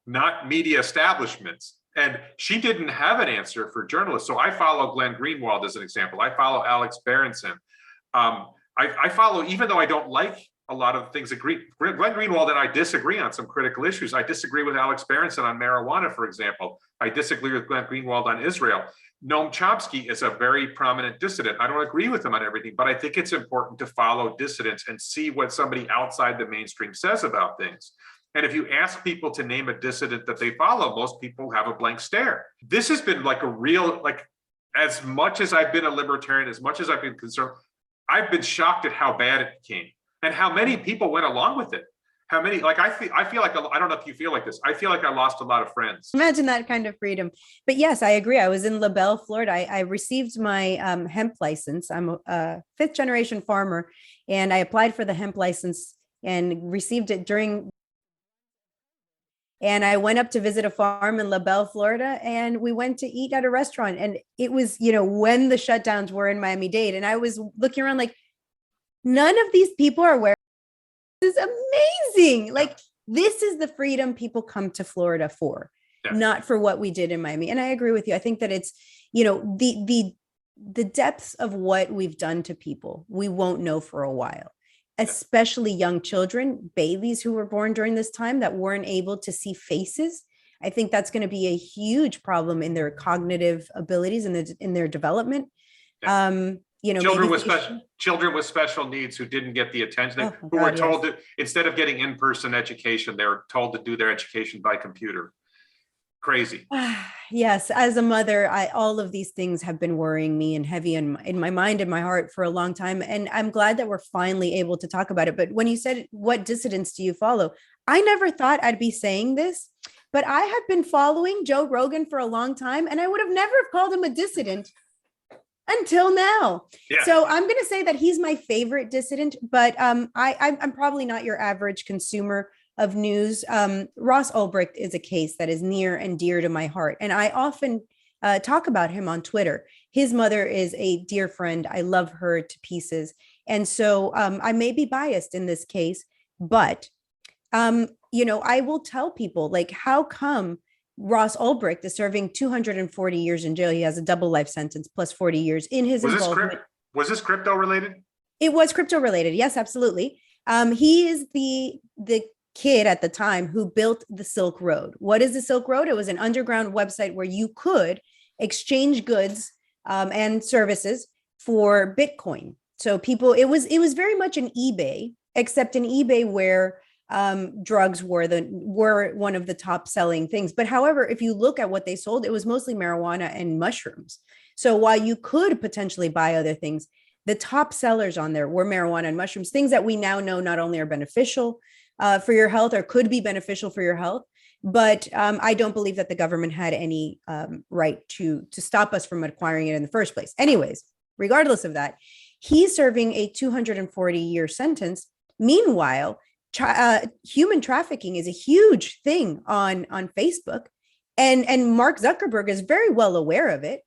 not media establishments. And she didn't have an answer for journalists. So I follow Glenn Greenwald as an example. I follow Alex Berenson. I follow, even though I don't like a lot of things that Glenn Greenwald and I disagree on some critical issues. I disagree with Alex Berenson on marijuana, for example. I disagree with Glenn Greenwald on Israel. Noam Chomsky is a very prominent dissident. I don't agree with him on everything, but I think it's important to follow dissidents and see what somebody outside the mainstream says about things. And if you ask people to name a dissident that they follow, most people have a blank stare. This has been like a real, like, as much as I've been a libertarian, as much as I've been concerned, I've been shocked at how bad it became and how many people went along with it. How many, like, I feel like, I don't know if you feel like this. I feel like I lost a lot of friends. Imagine that kind of freedom. But yes, I agree. I was in LaBelle, Florida. I received my hemp license. I'm a fifth generation farmer, and I applied for the hemp license and received it and I went up to visit a farm in LaBelle, Florida, and we went to eat at a restaurant. And it was, when the shutdowns were in Miami-Dade, and I was looking around like, none of these people are wearing. This is amazing. Like, this is the freedom people come to Florida for, not for what we did in Miami. And I agree with you. I think that it's, the depths of what we've done to people, we won't know for a while, especially young children, babies who were born during this time that weren't able to see faces. I think that's going to be a huge problem in their cognitive abilities and in their development. Children with special needs who didn't get the attention, who were told that instead of getting in-person education, they were told to do their education by computer. Crazy. Yes, as a mother, all of these things have been worrying me and heavy in my mind and my heart for a long time. And I'm glad that we're finally able to talk about it. But when you said, what dissidents do you follow? I never thought I'd be saying this, but I have been following Joe Rogan for a long time, and I would have never have called him a dissident until now. Yeah. So I'm going to say that he's my favorite dissident, but I'm probably not your average consumer of news. Ross Ulbricht is a case that is near and dear to my heart. And I often talk about him on Twitter. His mother is a dear friend. I love her to pieces. And so I may be biased in this case, but, I will tell people, like, how come Ross Ulbricht is serving 240 years in jail? He has a double life sentence plus 40 years in his involvement. Was this crypto related? It was crypto related. Yes, absolutely. He is the kid at the time who built the Silk Road. What is the Silk Road? It was an underground website where you could exchange goods and services for Bitcoin. So people, it was very much an eBay, except an eBay where drugs were one of the top selling things. But however, if you look at what they sold, it was mostly marijuana and mushrooms. So while you could potentially buy other things, the top sellers on there were marijuana and mushrooms, things that we now know not only are beneficial for your health or could be beneficial for your health, but I don't believe that the government had any right to stop us from acquiring it in the first place. Anyways, regardless of that, he's serving a 240-year sentence. Meanwhile, human trafficking is a huge thing on Facebook, and Mark Zuckerberg is very well aware of it,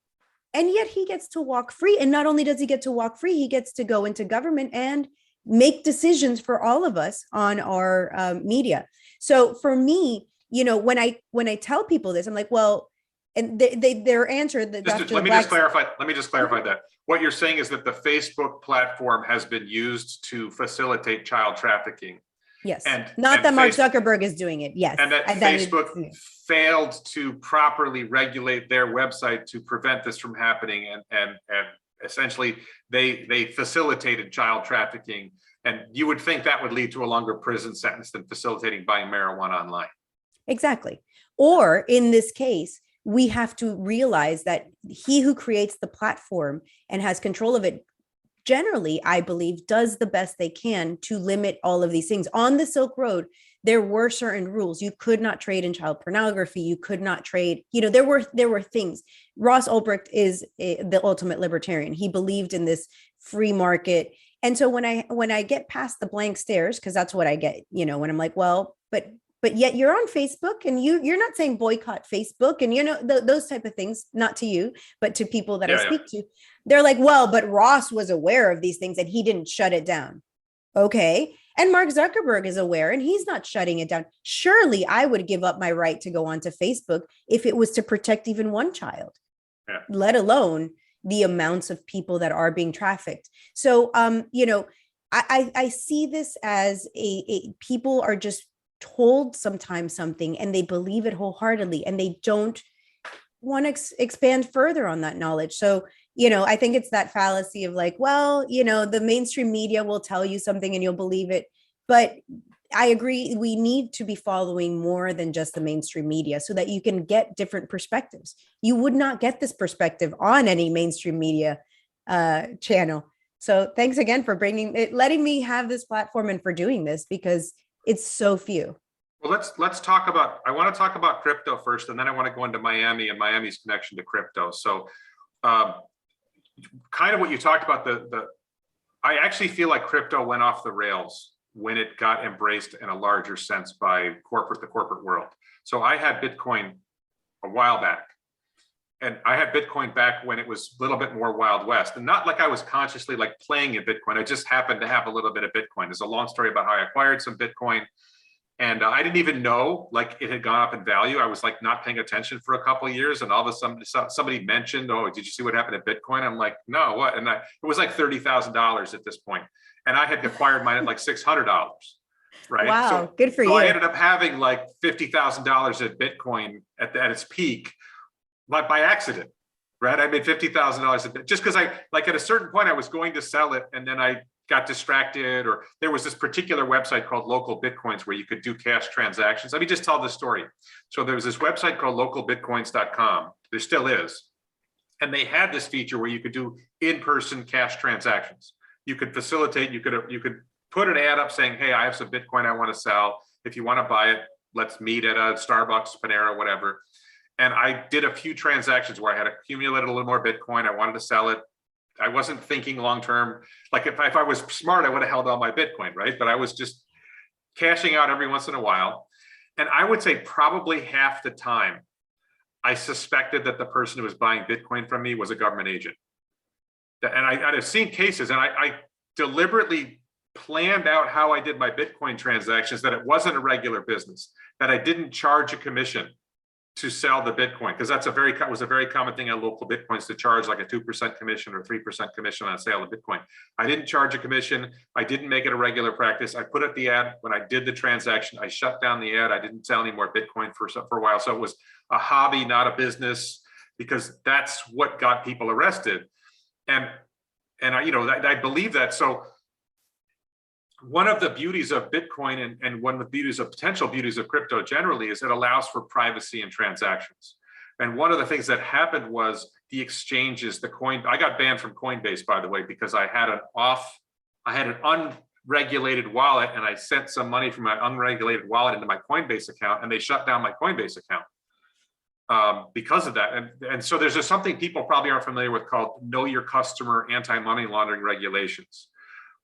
and yet he gets to walk free. And not only does he get to walk free, he gets to go into government and make decisions for all of us on our media. So for me, when I tell people this, I'm like, well, and their answer that let me just clarify that. What you're saying is that the Facebook platform has been used to facilitate child trafficking. Yes. And Not that Mark Zuckerberg is doing it. Yes. And that Facebook failed to properly regulate their website to prevent this from happening. And essentially they facilitated child trafficking. And you would think that would lead to a longer prison sentence than facilitating buying marijuana online. Exactly. Or in this case, we have to realize that he who creates the platform and has control of it generally, I believe, does the best they can to limit all of these things. On the Silk Road, there were certain rules. You could not trade in child pornography. You could not trade, there were things. Ross Ulbricht is the ultimate libertarian. He believed in this free market. And so when I get past the blank stares, because that's what I get, when I'm like, well, but yet you're on Facebook and you're not saying boycott Facebook and those type of things, not to you, but to people that I speak to. They're like, well, but Ross was aware of these things and he didn't shut it down. Okay. And Mark Zuckerberg is aware and he's not shutting it down. Surely I would give up my right to go onto Facebook if it was to protect even one child, let alone the amounts of people that are being trafficked. So, I see this as people are just told sometimes something and they believe it wholeheartedly and they don't want to expand further on that knowledge. So, I think it's that fallacy of like, well, the mainstream media will tell you something and you'll believe it. But I agree, we need to be following more than just the mainstream media so that you can get different perspectives. You would not get this perspective on any mainstream media channel. So thanks again for letting me have this platform and for doing this, because it's so few. Well, let's talk about, I want to talk about crypto first, and then I want to go into Miami and Miami's connection to crypto. So kind of what you talked about, I actually feel like crypto went off the rails when it got embraced in a larger sense by the corporate world. So I had Bitcoin a while back, and I had Bitcoin back when it was a little bit more Wild West, and not like I was consciously like playing in Bitcoin. I just happened to have a little bit of Bitcoin. There's a long story about how I acquired some Bitcoin, and I didn't even know like it had gone up in value. I was like not paying attention for a couple of years, and all of a sudden somebody mentioned, "Oh, did you see what happened to Bitcoin?" I'm like, "No, what?" And it was like $30,000 at this point, and I had acquired mine at like $600. Right? Wow, so, good for you. I ended up having like $50,000 at Bitcoin at its peak. By accident, right? I made $50,000 just because I like at a certain point I was going to sell it, and then I got distracted, or there was this particular website called Local Bitcoins where you could do cash transactions. Let me just tell the story. So there was this website called localbitcoins.com. There still is, and they had this feature where you could do in-person cash transactions. You could facilitate. You could put an ad up saying, "Hey, I have some Bitcoin I want to sell. If you want to buy it, let's meet at a Starbucks, Panera, whatever." And I did a few transactions where I had accumulated a little more Bitcoin. I wanted to sell it. I wasn't thinking long-term. Like if I was smart, I would have held all my Bitcoin, right? But I was just cashing out every once in a while. And I would say probably half the time, I suspected that the person who was buying Bitcoin from me was a government agent. And I've seen cases, and I deliberately planned out how I did my Bitcoin transactions, that it wasn't a regular business, that I didn't charge a commission to sell the Bitcoin, because that's was a very common thing on Local Bitcoins to charge like a 2% commission or 3% commission on sale of Bitcoin. I didn't charge a commission. I didn't make it a regular practice. I put up the ad when I did the transaction. I shut down the ad. I didn't sell any more Bitcoin for a while. So it was a hobby, not a business, because that's what got people arrested. And I believe that. So one of the beauties of Bitcoin and one of the potential beauties of crypto generally is it allows for privacy in transactions. And one of the things that happened was the exchanges, I got banned from Coinbase, by the way, because I had an unregulated wallet, and I sent some money from my unregulated wallet into my Coinbase account, and they shut down my Coinbase account because of that. And so there's just something people probably aren't familiar with called Know Your Customer anti-money laundering regulations,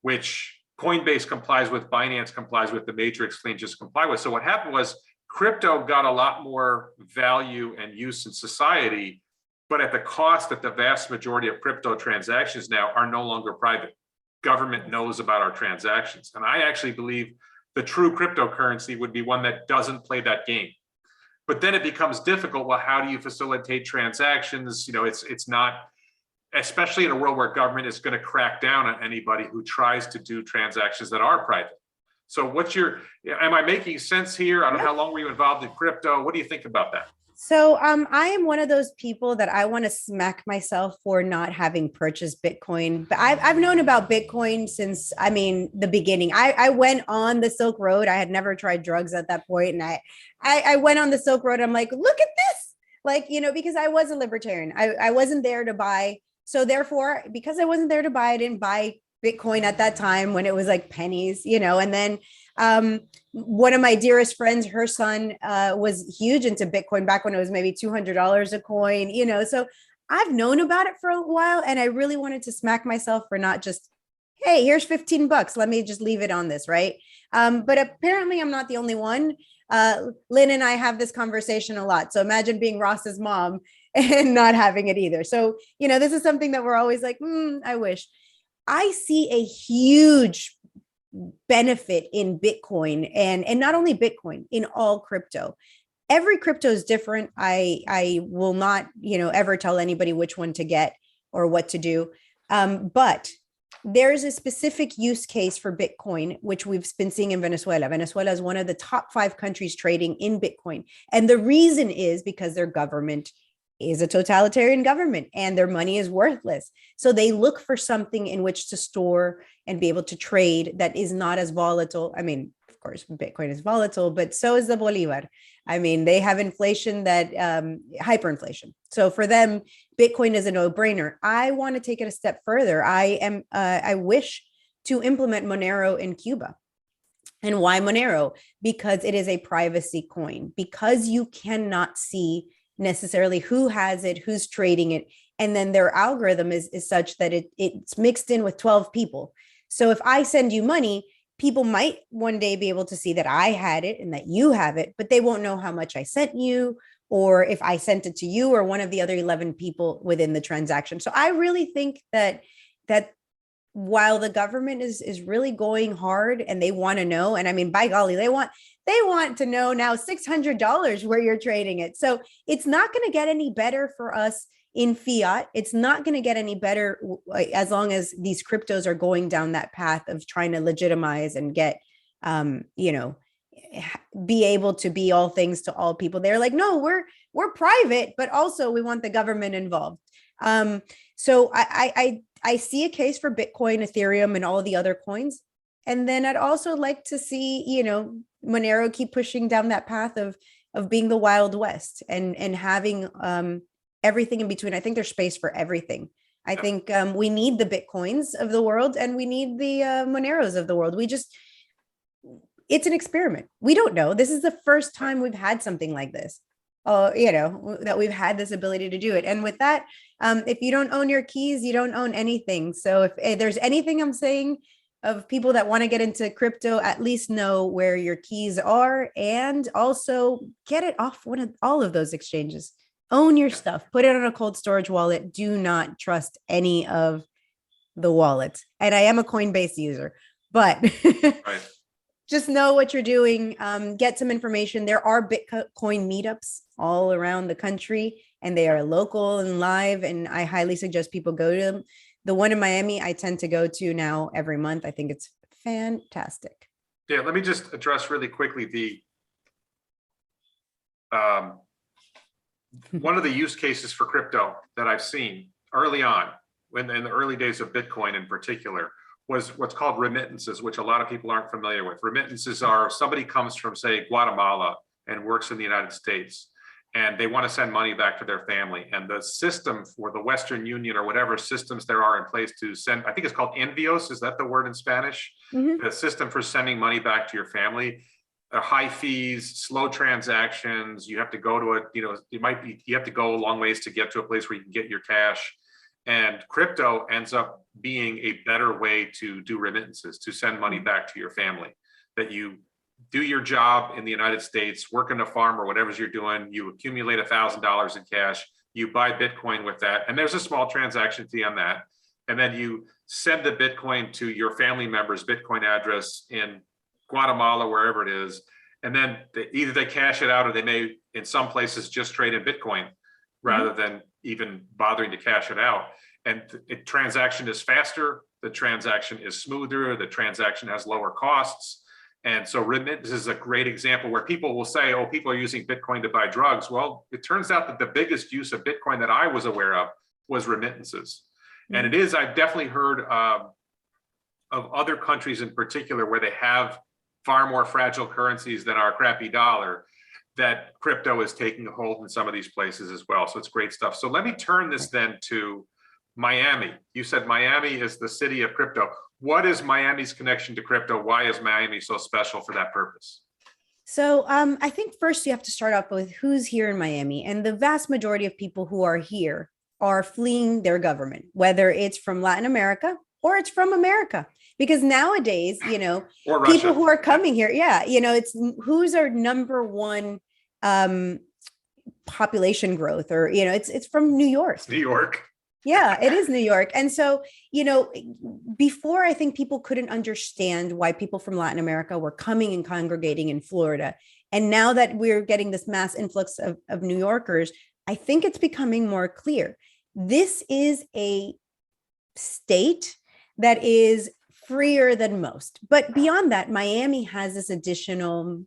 which Coinbase complies with, Binance complies with, the major exchanges comply with. So what happened was crypto got a lot more value and use in society, but at the cost that the vast majority of crypto transactions now are no longer private. Government knows about our transactions. And I actually believe the true cryptocurrency would be one that doesn't play that game. But then it becomes difficult. Well, how do you facilitate transactions? It's not, especially in a world where government is going to crack down on anybody who tries to do transactions that are private. So am I making sense here? I don't know, how long were you involved in crypto? What do you think about that? So I am one of those people that I want to smack myself for not having purchased Bitcoin. But I've known about Bitcoin since, I mean, the beginning. I went on the Silk Road. I had never tried drugs at that point, and I went on the Silk Road. I'm like, look at this, like, you know, because I was a libertarian. I wasn't there to buy. So therefore, because I wasn't there to buy, I didn't buy Bitcoin at that time when it was like pennies, you know. And then one of my dearest friends, her son was huge into Bitcoin back when it was maybe $200 a coin, you know. So I've known about it for a while, and I really wanted to smack myself for not just, hey, here's 15 bucks, let me just leave it on this, right? But apparently I'm not the only one. Lynn and I have this conversation a lot. So imagine being Ross's mom and not having it either. So, you know, this is something that we're always like, I wish. I see a huge benefit in Bitcoin, and not only Bitcoin, in all crypto. Every crypto is different. I will not, you know, ever tell anybody which one to get or what to do. But there's a specific use case for Bitcoin, which we've been seeing in Venezuela. Venezuela is one of the top 5 countries trading in Bitcoin. And the reason is because their government is a totalitarian government and their money is worthless. So they look for something in which to store and be able to trade that is not as volatile. I mean, of course, Bitcoin is volatile, but so is the Bolivar. I mean, they have inflation that hyperinflation. So for them, Bitcoin is a no-brainer. I want to take it a step further. I wish to implement Monero in Cuba. And why Monero? Because it is a privacy coin, because you cannot see necessarily who has it, who's trading it. And then their algorithm is such that it's mixed in with 12 people. So if I send you money, people might one day be able to see that I had it and that you have it, but they won't know how much I sent you, or if I sent it to you or one of the other 11 people within the transaction. So I really think that while the government is really going hard and they want to know, and I mean, by golly, they want to know now $600 where you're trading it. So it's not going to get any better for us in fiat. It's not going to get any better as long as these cryptos are going down that path of trying to legitimize and get, you know, be able to be all things to all people. They're like, no, we're private, but also we want the government involved. So I see a case for Bitcoin, Ethereum, and all the other coins. And then I'd also like to see, you know, Monero keep pushing down that path of being the Wild West and having everything in between. I think there's space for everything. I think we need the Bitcoins of the world and we need the Moneros of the world. It's an experiment. We don't know. This is the first time we've had something like this. You know, that we've had this ability to do it. And with that, if you don't own your keys, you don't own anything. So if there's anything I'm saying of people that want to get into crypto, at least know where your keys are, and also get it off all of those exchanges. Own your stuff, put it on a cold storage wallet. Do not trust any of the wallets. And I am a Coinbase user, but Right. just know what you're doing. Get some information. There are Bitcoin meetups all around the country, and they are local and live. And I highly suggest people go to them. The one in Miami, I tend to go to now every month. I think it's fantastic. Yeah, let me just address really quickly the one of the use cases for crypto that I've seen early on, in the early days of Bitcoin in particular, was what's called remittances, which a lot of people aren't familiar with. Remittances are somebody comes from, say, Guatemala and works in the United States, and they want to send money back to their family. And the system for the Western Union or whatever systems there are in place to send, I think it's called envios, is that the word in Spanish? Mm-hmm. The system for sending money back to your family. High fees, slow transactions. You have to go to a, you know, you have to go a long ways to get to a place where you can get your cash. And crypto ends up being a better way to do remittances, to send money back to your family. That you do your job in the United States, work in a farm or whatever you're doing, you accumulate $1,000 in cash, you buy Bitcoin with that, and there's a small transaction fee on that. And then you send the Bitcoin to your family member's Bitcoin address in Guatemala, wherever it is, and then either they cash it out or they may, in some places, just trade in Bitcoin rather than even bothering to cash it out. And the transaction is faster, the transaction is smoother, the transaction has lower costs, And so remittance is a great example where people will say, oh, people are using Bitcoin to buy drugs. Well, it turns out that the biggest use of Bitcoin that I was aware of was remittances. Mm-hmm. And it is, I've definitely heard of other countries in particular where they have far more fragile currencies than our crappy dollar, that crypto is taking a hold in some of these places as well. So it's great stuff. So let me turn this then to Miami. You said Miami is the city of crypto. What is Miami's connection to crypto? Why is Miami so special for that purpose? So I think first you have to start off with who's here in Miami. And the vast majority of people who are here are fleeing their government, whether it's from Latin America or it's from America. Because nowadays, you know, people who are coming here, you know, it's who's our number one population growth, or, you know, it's from New York. New York. Yeah, it is New York. And so, you know, before I think people couldn't understand why people from Latin America were coming and congregating in Florida. And now that we're getting this mass influx of New Yorkers, I think it's becoming more clear. This is a state that is freer than most. But beyond that, Miami has this additional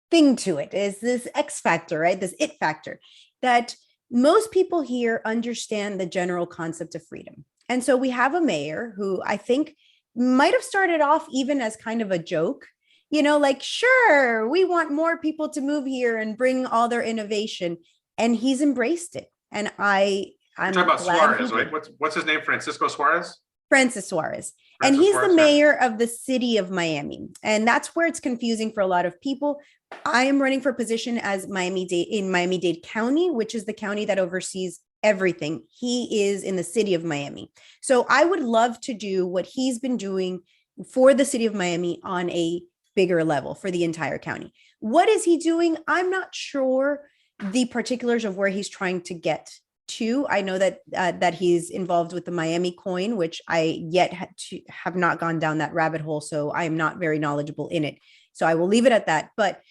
thing to it, is this X factor, right? This it factor that most people here understand the general concept of freedom. And so we have a mayor who I think might have started off even as kind of a joke, you know, like, sure, we want more people to move here and bring all their innovation. And he's embraced it. And I'm talking about Suarez, right? What's his name? Francis Suarez? Francis Suarez. And he's the mayor of the city of Miami. And that's where it's confusing for a lot of people. I am running for position as Miami-Dade in Miami-Dade County, which is the county that oversees everything. He is in the city of Miami. So I would love to do what he's been doing for the city of Miami on a bigger level for the entire county. What is he doing? I'm not sure the particulars of where he's trying to get to. I know that that he's involved with the Miami coin, which I have not gone down that rabbit hole. So I am not very knowledgeable in it. So I will leave it at that. But,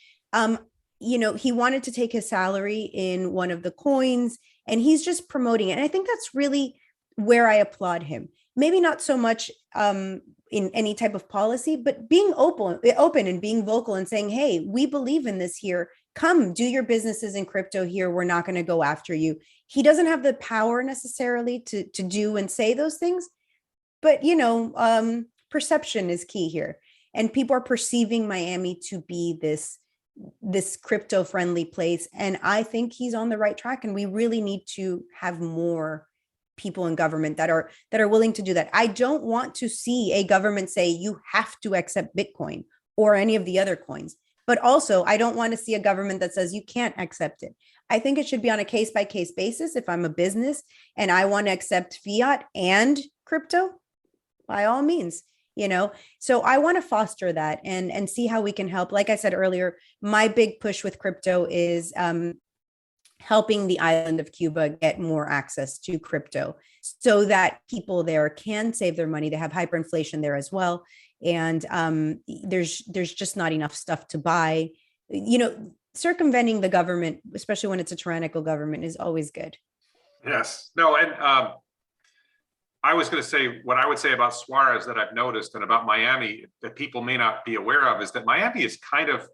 you know, he wanted to take his salary in one of the coins and he's just promoting it. And I think that's really where I applaud him. Maybe not so much in any type of policy, but being open and being vocal and saying, hey, we believe in this here. Come do your businesses in crypto here. We're not going to go after you. He doesn't have the power necessarily to do and say those things, but, you know, perception is key here. And people are perceiving Miami to be this crypto friendly place. And I think he's on the right track. And we really need to have more people in government that are willing to do that. I don't want to see a government say you have to accept Bitcoin or any of the other coins. But also, I don't want to see a government that says you can't accept it. I think it should be on a case-by-case basis. If I'm a business and I want to accept fiat and crypto, by all means, you know. So I want to foster that and see how we can help. Like I said earlier, my big push with crypto is helping the island of Cuba get more access to crypto so that people there can save their money. They have hyperinflation there as well. And there's just not enough stuff to buy. You know, circumventing the government, especially when it's a tyrannical government, is always good. Yes. No, and I was going to say what I would say about Suarez that I've noticed and about Miami that people may not be aware of is that Miami is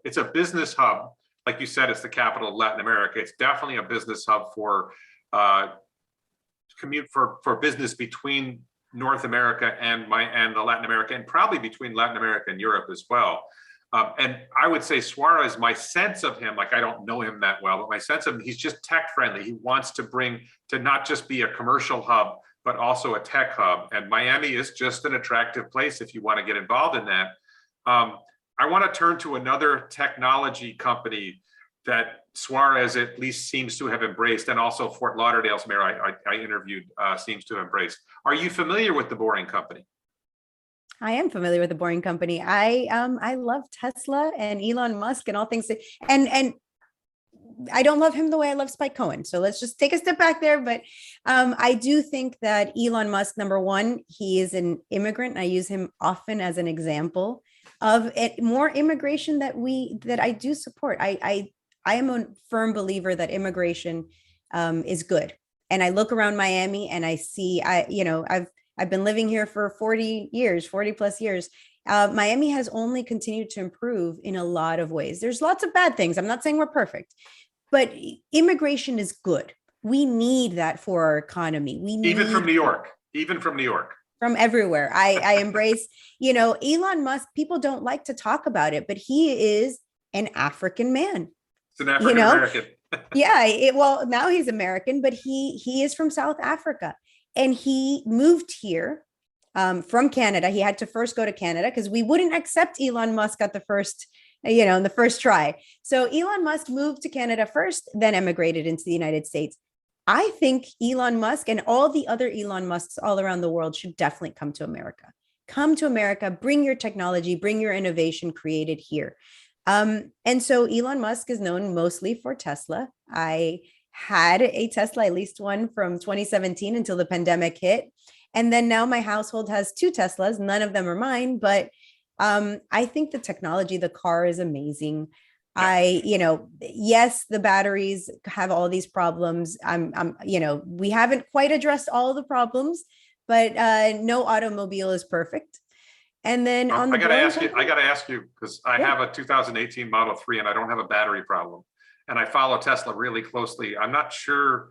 it's a business hub. Like you said, it's the capital of Latin America. It's definitely a business hub for business between North America and the Latin America, and probably between Latin America and Europe as well. And I would say Suarez, my sense of him, like I don't know him that well, but my sense of him, he's just tech friendly. He wants to not just be a commercial hub, but also a tech hub. And Miami is just an attractive place if you want to get involved in that. I want to turn to another technology company that Suarez at least seems to have embraced, and also Fort Lauderdale's mayor I interviewed seems to have embraced. Are you familiar with the Boring Company? I am familiar with the Boring Company. I love Tesla and Elon Musk and all things. And I don't love him the way I love Spike Cohen. So let's just take a step back there. But I do think that Elon Musk, number one, he is an immigrant. I use him often as an example of more immigration that I do support. I am a firm believer that immigration is good. And I look around Miami and I see, I've been living here for 40 plus years. Miami has only continued to improve in a lot of ways. There's lots of bad things. I'm not saying we're perfect, but immigration is good. We need that for our economy. We need even from New York, even from New York. From everywhere. I embrace, Elon Musk, people don't like to talk about it, but he is an African man. It's an African American. Yeah, well, now he's American, but he is from South Africa, and he moved here from Canada. He had to first go to Canada because we wouldn't accept Elon Musk at the first, in the first try. So Elon Musk moved to Canada first, then emigrated into the United States. I think Elon Musk and all the other Elon Musks all around the world should definitely come to America. Come to America, bring your technology, bring your innovation created here. And so Elon Musk is known mostly for Tesla. I had a Tesla, at least one from 2017 until the pandemic hit. And then now my household has 2 Teslas. None of them are mine, but I think the technology, the car is amazing. Yes, the batteries have all these problems. We haven't quite addressed all the problems, but no automobile is perfect. And then I got to ask you, because I have a 2018 Model 3 and I don't have a battery problem. And I follow Tesla really closely. I'm not sure,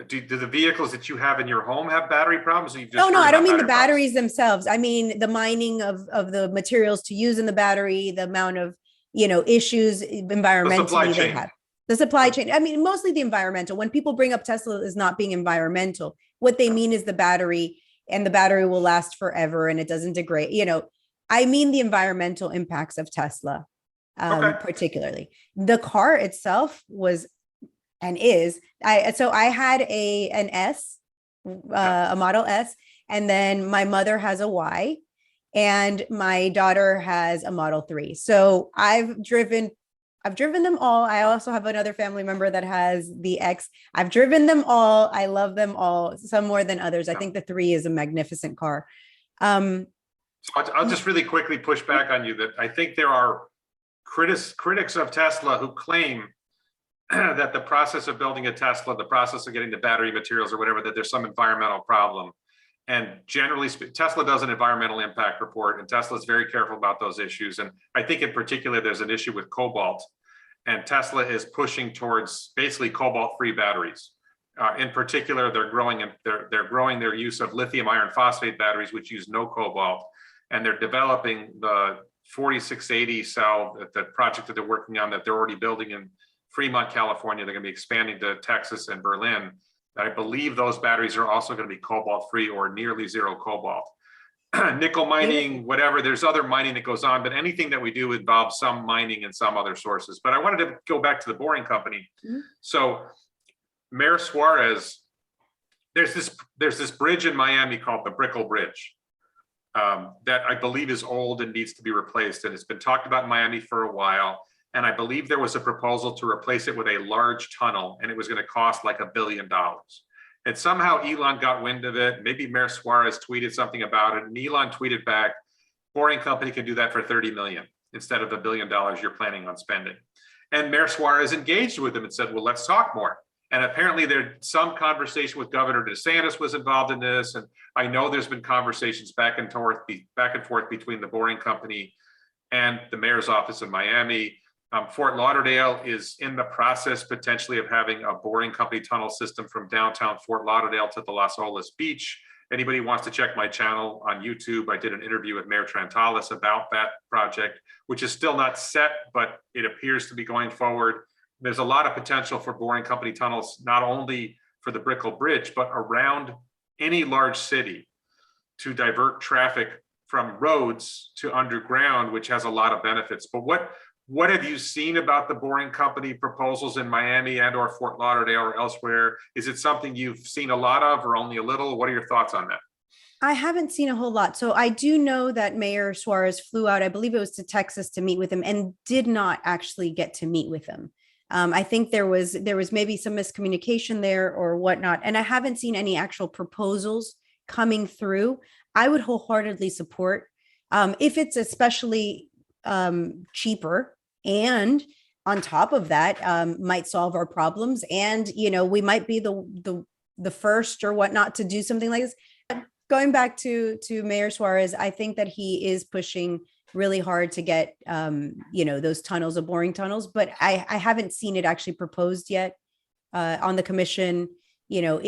do the vehicles that you have in your home have battery problems? Or no, I don't mean the batteries themselves. I mean, the mining of the materials to use in the battery, the amount of issues environmentally they have. The supply chain. I mean, mostly the environmental. When people bring up Tesla as not being environmental, what they mean is the battery, and the battery will last forever and it doesn't degrade. I mean the environmental impacts of Tesla, particularly. The car itself was and is. I had an S, a Model S, and then my mother has a Y. And my daughter has a Model 3. So I've driven them all. I also have another family member that has the X. I've driven them all. I love them all, some more than others. I think the 3 is a magnificent car. So I'll just really quickly push back on you that I think there are critics of Tesla who claim that the process of building a Tesla, the process of getting the battery materials or whatever, that there's some environmental problem. And generally, Tesla does an environmental impact report, and Tesla is very careful about those issues. And I think in particular, there's an issue with cobalt, and Tesla is pushing towards basically cobalt-free batteries. In particular, they're growing their use of lithium iron phosphate batteries, which use no cobalt, and they're developing the 4680 cell, the project that they're working on, that they're already building in Fremont, California. They're going to be expanding to Texas and Berlin. I believe those batteries are also going to be cobalt free or nearly zero cobalt. Nickel mining, whatever, there's other mining that goes on, but anything that we do involves some mining and some other sources. But I wanted to go back to the Boring Company. So Mayor Suarez, there's this bridge in Miami called the Brickell Bridge that I believe is old and needs to be replaced. And it's been talked about in Miami for a while. And I believe there was a proposal to replace it with a large tunnel, and it was going to cost like $1 billion. And somehow Elon got wind of it. Maybe Mayor Suarez tweeted something about it, and Elon tweeted back, Boring Company can do that for 30 million instead of $1 billion you're planning on spending. And Mayor Suarez engaged with him and said, well, let's talk more. And apparently there's some conversation with Governor DeSantis was involved in this. And I know there's been conversations back and forth between the Boring Company and the mayor's office in Miami. Fort Lauderdale is in the process potentially of having a Boring Company tunnel system from downtown Fort Lauderdale to the Las Olas Beach. Anybody wants to check my channel on YouTube, I did an interview with Mayor Trantalis about that project, which is still not set, but it appears to be going forward. There's a lot of potential for Boring Company tunnels, not only for the Brickell Bridge, but around any large city to divert traffic from roads to underground, which has a lot of benefits. But what have you seen about the Boring Company proposals in Miami and or Fort Lauderdale or elsewhere? Is it something you've seen a lot of or only a little? What are your thoughts on that? I haven't seen a whole lot. So I do know that Mayor Suarez flew out, I believe it was to Texas, to meet with him, and did not actually get to meet with him. I think there was maybe some miscommunication there or whatnot. And I haven't seen any actual proposals coming through. I would wholeheartedly support if it's especially cheaper, and on top of that might solve our problems, and we might be the first or whatnot to do something like this. going back to Mayor Suarez, I think that he is pushing really hard to get those tunnels, the boring tunnels, but I haven't seen it actually proposed yet on the commission. That's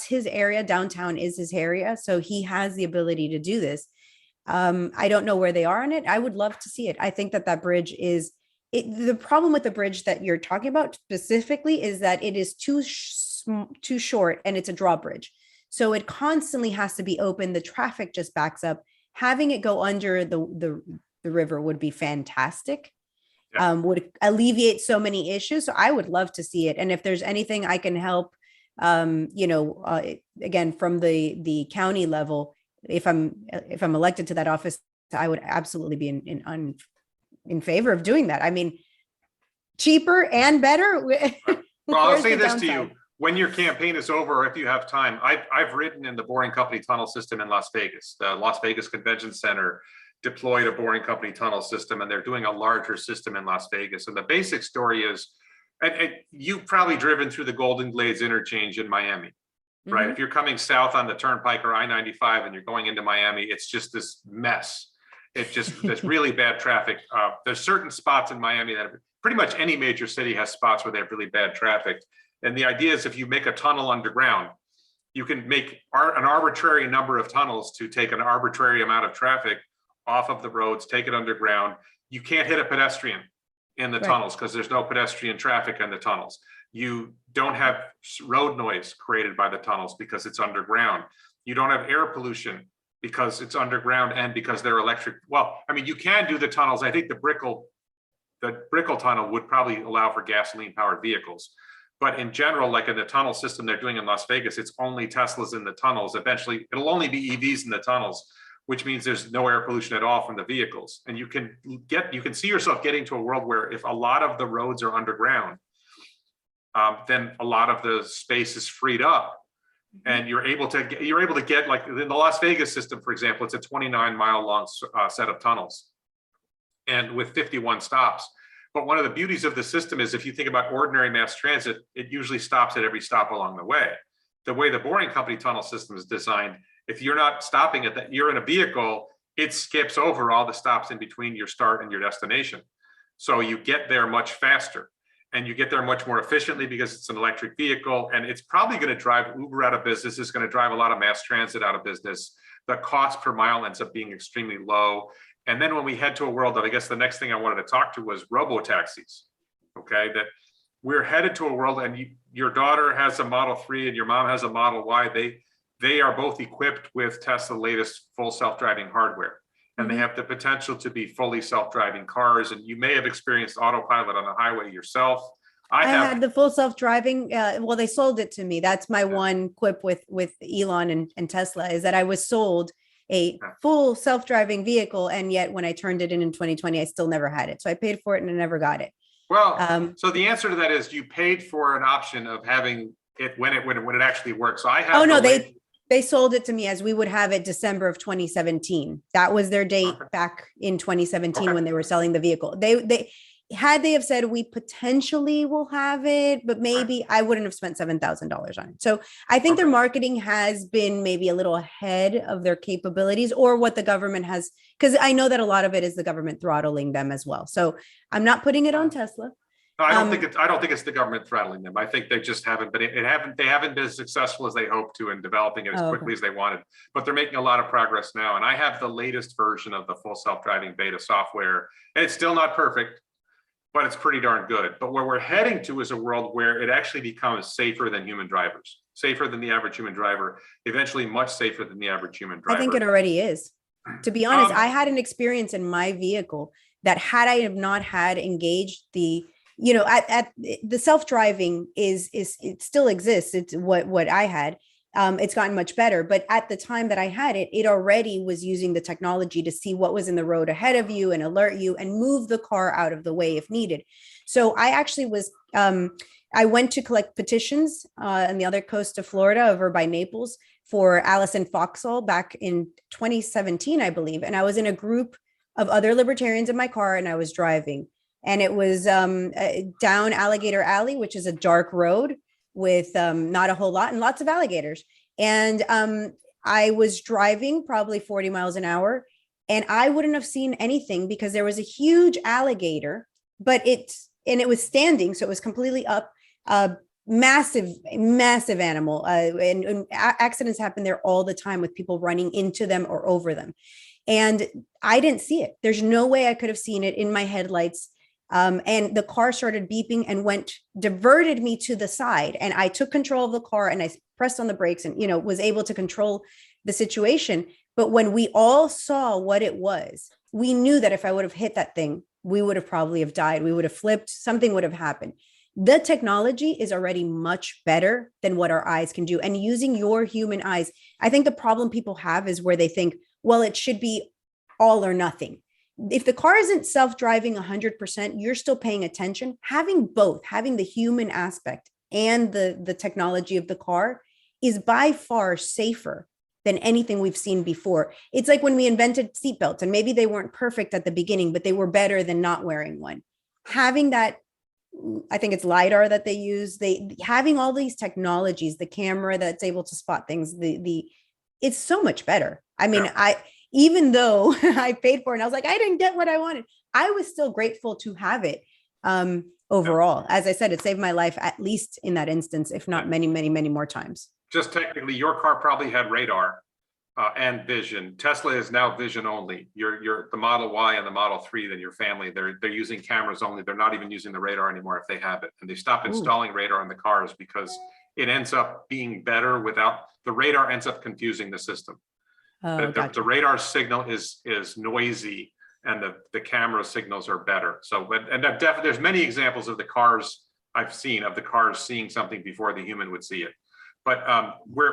his area. Downtown is his area, so he has the ability to do this. I don't know where they are on it. I would love to see it. I think that bridge is the problem with the bridge that you're talking about specifically is that it is too short and it's a drawbridge. So it constantly has to be open. The traffic just backs up. Having it go under the river would be fantastic. Yeah. Would alleviate so many issues. So I would love to see it. And if there's anything I can help, again, from the county level, if I'm elected to that office, I would absolutely be in favor of doing that. I mean, cheaper and better. Well, I'll say this to you. When your campaign is over, or if you have time, I've ridden in the Boring Company tunnel system in Las Vegas. The Las Vegas Convention Center deployed a Boring Company tunnel system, and they're doing a larger system in Las Vegas. And the basic story is, and you've probably driven through the Golden Glades interchange in Miami, right? Mm-hmm. If you're coming south on the Turnpike or I-95 and you're going into Miami, it's just this mess. There's really bad traffic. There's certain spots in Miami that pretty much any major city has spots where they have really bad traffic. And the idea is if you make a tunnel underground, you can make an arbitrary number of tunnels to take an arbitrary amount of traffic off of the roads, take it underground. You can't hit a pedestrian in the tunnels because there's no pedestrian traffic in the tunnels. You don't have road noise created by the tunnels because it's underground. You don't have air pollution because it's underground and because they're electric. Well, I mean, you can do the tunnels. I think the Brickell tunnel would probably allow for gasoline powered vehicles. But in general, like in the tunnel system they're doing in Las Vegas, it's only Teslas in the tunnels. Eventually, it'll only be EVs in the tunnels, which means there's no air pollution at all from the vehicles. And you can see yourself getting to a world where if a lot of the roads are underground, then a lot of the space is freed up, and you're able to get like in the Las Vegas system, for example, it's a 29-mile long set of tunnels, and with 51 stops. But one of the beauties of the system is if you think about ordinary mass transit, it usually stops at every stop along the way. The way the Boring Company tunnel system is designed, if you're not stopping at that, you're in a vehicle, it skips over all the stops in between your start and your destination. So you get there much faster, and you get there much more efficiently because it's an electric vehicle, and it's probably going to drive Uber out of business. It's going to drive a lot of mass transit out of business. The cost per mile ends up being extremely low. And then when we head to a world that I guess the next thing I wanted to talk to was robo-taxis, okay? That we're headed to a world, and your daughter has a Model 3 and your mom has a Model Y. They are both equipped with Tesla latest full self-driving hardware, and they have the potential to be fully self-driving cars. And you may have experienced autopilot on the highway yourself. I had the full self-driving. Well, they sold it to me. That's my one quip with Elon and Tesla, is that I was sold a full self-driving vehicle, and yet when I turned it in 2020, I still never had it. So I paid for it and I never got it. Well, so the answer to that is you paid for an option of having it when it actually works. So I have. Oh no, they sold it to me as we would have it December of 2017. That was their date back in 2017 when they were selling the vehicle. They have said we potentially will have it, but maybe I wouldn't have spent $7,000 on it. So I think their marketing has been maybe a little ahead of their capabilities, or what the government has, because I know that a lot of it is the government throttling them as well. So I'm not putting it on Tesla. No, I don't think it's the government throttling them. I think they just haven't been. They haven't been as successful as they hoped to in developing it as quickly as they wanted. But they're making a lot of progress now. And I have the latest version of the full self-driving beta software, and it's still not perfect, but it's pretty darn good. But where we're heading to is a world where it actually becomes safer than human drivers, safer than the average human driver, eventually much safer than the average human driver. I think it already is. To be honest, I had an experience in my vehicle that had I have not had engaged the, at the self-driving it still exists. It's what I had. It's gotten much better, but at the time that I had it, it already was using the technology to see what was in the road ahead of you and alert you and move the car out of the way if needed. So I actually was, I went to collect petitions on the other coast of Florida over by Naples for Allison Foxall back in 2017, I believe. And I was in a group of other libertarians in my car, and I was driving, and it was down Alligator Alley, which is a dark road with not a whole lot and lots of alligators. And I was driving probably 40 miles an hour, and I wouldn't have seen anything because there was a huge alligator, but it was standing, so it was completely up. Massive animal, and accidents happen there all the time with people running into them or over them. And I didn't see it. There's no way I could have seen it in my headlights. And the car started beeping and diverted me to the side. And I took control of the car and I pressed on the brakes and, was able to control the situation. But when we all saw what it was, we knew that if I would have hit that thing, we would have probably have died. We would have flipped. Something would have happened. The technology is already much better than what our eyes can do. And using your human eyes, I think the problem people have is where they think, well, it should be all or nothing. If the car isn't self-driving 100%, you're still paying attention. Having both, having the human aspect and the technology of the car is by far safer than anything we've seen before. It's like when we invented seatbelts, and maybe they weren't perfect at the beginning, but they were better than not wearing one. Having that, I think it's LiDAR that they use, having all these technologies, the camera that's able to spot things, it's so much better. I mean, even though I paid for it and I was like, I didn't get what I wanted, I was still grateful to have it. Overall, as I said, it saved my life, at least in that instance, if not many, many, many more times. Just technically, your car probably had radar and vision. Tesla is now vision only. The Model Y and the Model 3, then your family, they're using cameras only. They're not even using the radar anymore if they have it. And they stopped installing radar in the cars because it ends up being better without, the radar ends up confusing the system. Gotcha. The radar signal is noisy and the camera signals are better. So, there's many examples of the cars I've seen, of the cars seeing something before the human would see it. But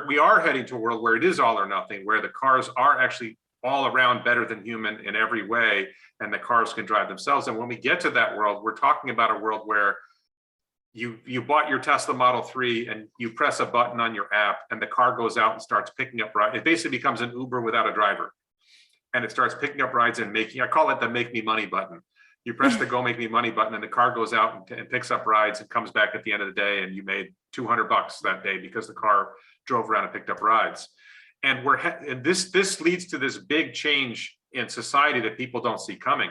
we are heading to a world where it is all or nothing, where the cars are actually all around better than human in every way, and the cars can drive themselves. And when we get to that world, we're talking about a world where you bought your Tesla Model 3 and you press a button on your app and the car goes out and starts picking up rides. It basically becomes an Uber without a driver. And it starts picking up rides and I call it the make me money button. You press the go make me money button and the car goes out and picks up rides and comes back at the end of the day, and you made $200 that day because the car drove around and picked up rides. And this leads to this big change in society that people don't see coming.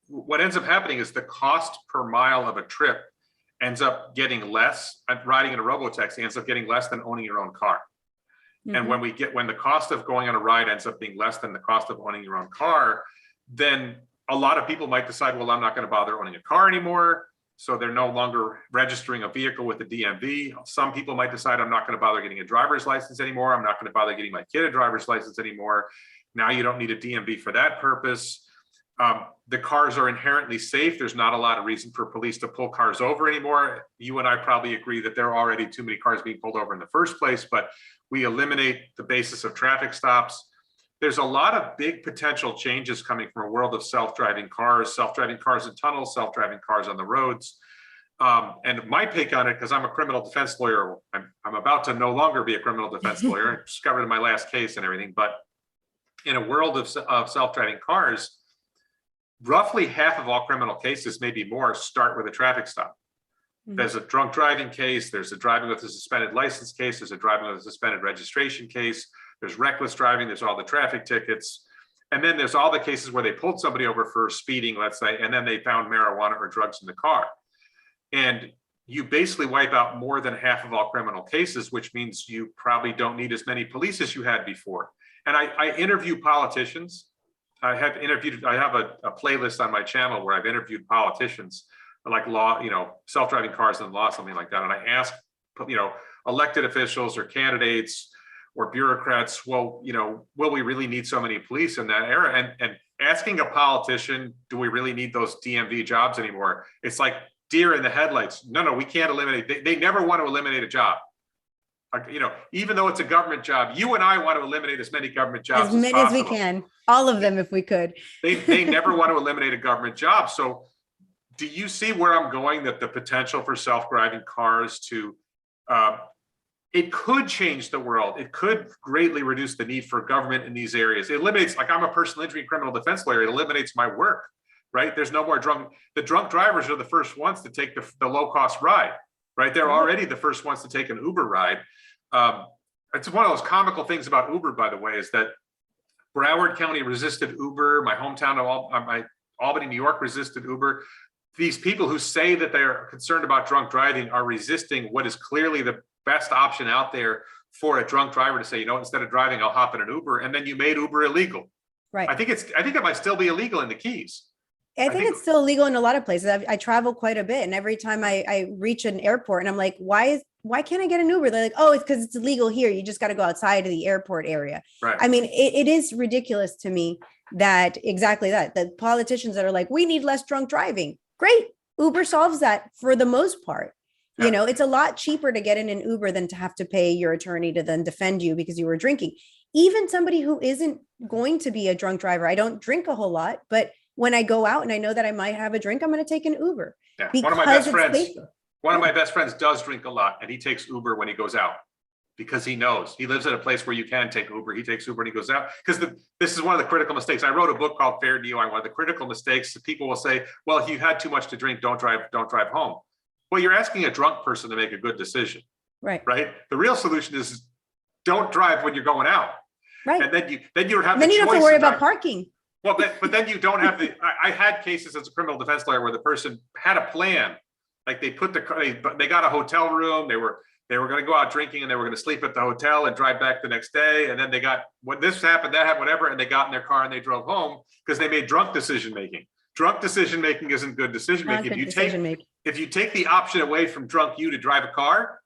What ends up happening is the cost per mile of a trip ends up getting less. Riding in a robotaxi ends up getting less than owning your own car. Mm-hmm. And when the cost of going on a ride ends up being less than the cost of owning your own car, then a lot of people might decide, well, I'm not going to bother owning a car anymore. So they're no longer registering a vehicle with the DMV. Some people might decide, I'm not going to bother getting a driver's license anymore. I'm not going to bother getting my kid a driver's license anymore. Now you don't need a DMV for that purpose. The cars are inherently safe. There's not a lot of reason for police to pull cars over anymore. You and I probably agree that there are already too many cars being pulled over in the first place, but we eliminate the basis of traffic stops. There's a lot of big potential changes coming from a world of self-driving cars in tunnels, self-driving cars on the roads. And my take on it, because I'm a criminal defense lawyer, I'm about to no longer be a criminal defense lawyer. I discovered in my last case and everything, but in a world of self-driving cars, roughly half of all criminal cases, maybe more, start with a traffic stop. Mm-hmm. There's a drunk driving case, there's a driving with a suspended license case, there's a driving with a suspended registration case, there's reckless driving, there's all the traffic tickets. And then there's all the cases where they pulled somebody over for speeding, let's say, and then they found marijuana or drugs in the car. And you basically wipe out more than half of all criminal cases, which means you probably don't need as many police as you had before. And I interview politicians. I have a playlist on my channel where I've interviewed politicians, like law, self-driving cars and law, something like that. And I ask, elected officials or candidates or bureaucrats, well, will we really need so many police in that era? And asking a politician, do we really need those DMV jobs anymore? It's like deer in the headlights. No, we can't eliminate. They never want to eliminate a job. Even though it's a government job, you and I want to eliminate as many government jobs as many as we can, all of them if we could. They never want to eliminate a government job. So do you see where I'm going, that the potential for self-driving cars it could change the world. It could greatly reduce the need for government in these areas. It eliminates, like I'm a personal injury and criminal defense lawyer, it eliminates my work, right? There's no more the drunk drivers are the first ones to take the low-cost ride, right? They're already the first ones to take an Uber ride. it's one of those comical things about Uber, by the way, is that Broward County resisted Uber. My hometown of my Albany, New York resisted Uber. These people who say that they're concerned about drunk driving are resisting what is clearly the best option out there for a drunk driver to say, you know, instead of driving, I'll hop in an Uber. And then you made Uber illegal. Right. I think it might still be illegal in the Keys. I think it's still illegal in a lot of places. I travel quite a bit, and every time I reach an airport and I'm like, why can't I get an Uber? They're like, oh, it's because it's illegal here. You just got to go outside of the airport area. Right. I mean, it is ridiculous to me that the politicians that are like, we need less drunk driving. Great. Uber solves that for the most part. Yeah. You know, it's a lot cheaper to get in an Uber than to have to pay your attorney to then defend you because you were drinking. Even somebody who isn't going to be a drunk driver. I don't drink a whole lot, but when I go out and I know that I might have a drink, I'm going to take an Uber. Yeah. One of my best friends does drink a lot, and he takes Uber when he goes out because he knows he lives in a place where you can take Uber. He takes Uber and he goes out because this is one of the critical mistakes. I wrote a book called Fair DUI. One of the critical mistakes people will say, well, if you've had too much to drink, don't drive home. Well, you're asking a drunk person to make a good decision. Right. The real solution is don't drive when you're going out. Right. And then you don't have you don't have to worry about parking. Well, but then you don't have I had cases as a criminal defense lawyer where the person had a plan. Like they got a hotel room. They were going to go out drinking and they were going to sleep at the hotel and drive back the next day. And then when this happened, that happened, whatever. And they got in their car and they drove home because they made drunk decision making. Drunk decision making isn't good decision making. If you take the option away from drunk you to drive a car,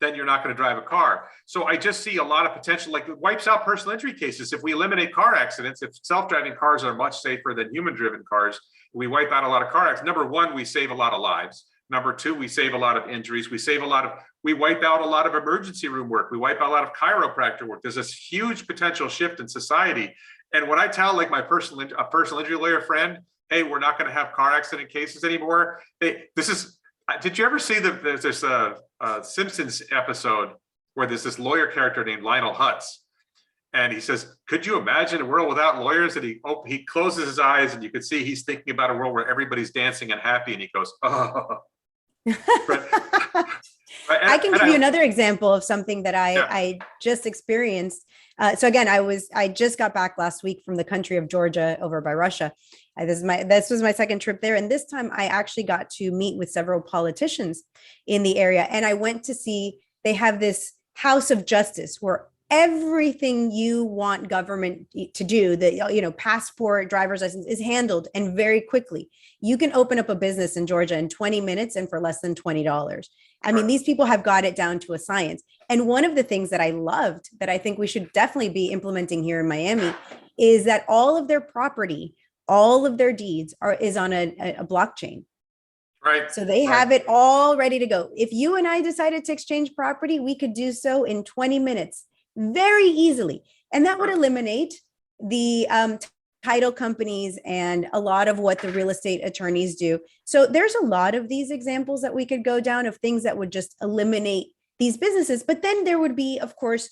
then you're not going to drive a car. So I just see a lot of potential, like it wipes out personal injury cases. If we eliminate car accidents, if self-driving cars are much safer than human-driven cars, we wipe out a lot of car accidents. Number one, we save a lot of lives. Number two, we save a lot of injuries. We wipe out a lot of emergency room work. We wipe out a lot of chiropractor work. There's this huge potential shift in society. And when I tell like my personal injury lawyer friend, hey, we're not going to have car accident cases anymore. Did you ever see there's this Simpsons episode where there's this lawyer character named Lionel Hutz, and he says, "Could you imagine a world without lawyers?" And he closes his eyes, and you can see he's thinking about a world where everybody's dancing and happy, and he goes, "Oh." I can give you another example of something that I just experienced. So again, I just got back last week from the country of Georgia over by Russia. This was my second trip there. And this time I actually got to meet with several politicians in the area. And I went to see, they have this house of justice where everything you want government to do, the passport, driver's license, is handled and very quickly. You can open up a business in Georgia in 20 minutes and for less than $20. I mean, these people have got it down to a science. And one of the things that I loved that I think we should definitely be implementing here in Miami is that all of their property, all of their deeds is on a blockchain. Right. So they have it all ready to go. If you and I decided to exchange property, we could do so in 20 minutes. Very easily. And that would eliminate the title companies and a lot of what the real estate attorneys do. So there's a lot of these examples that we could go down of things that would just eliminate these businesses. But then there would be, of course,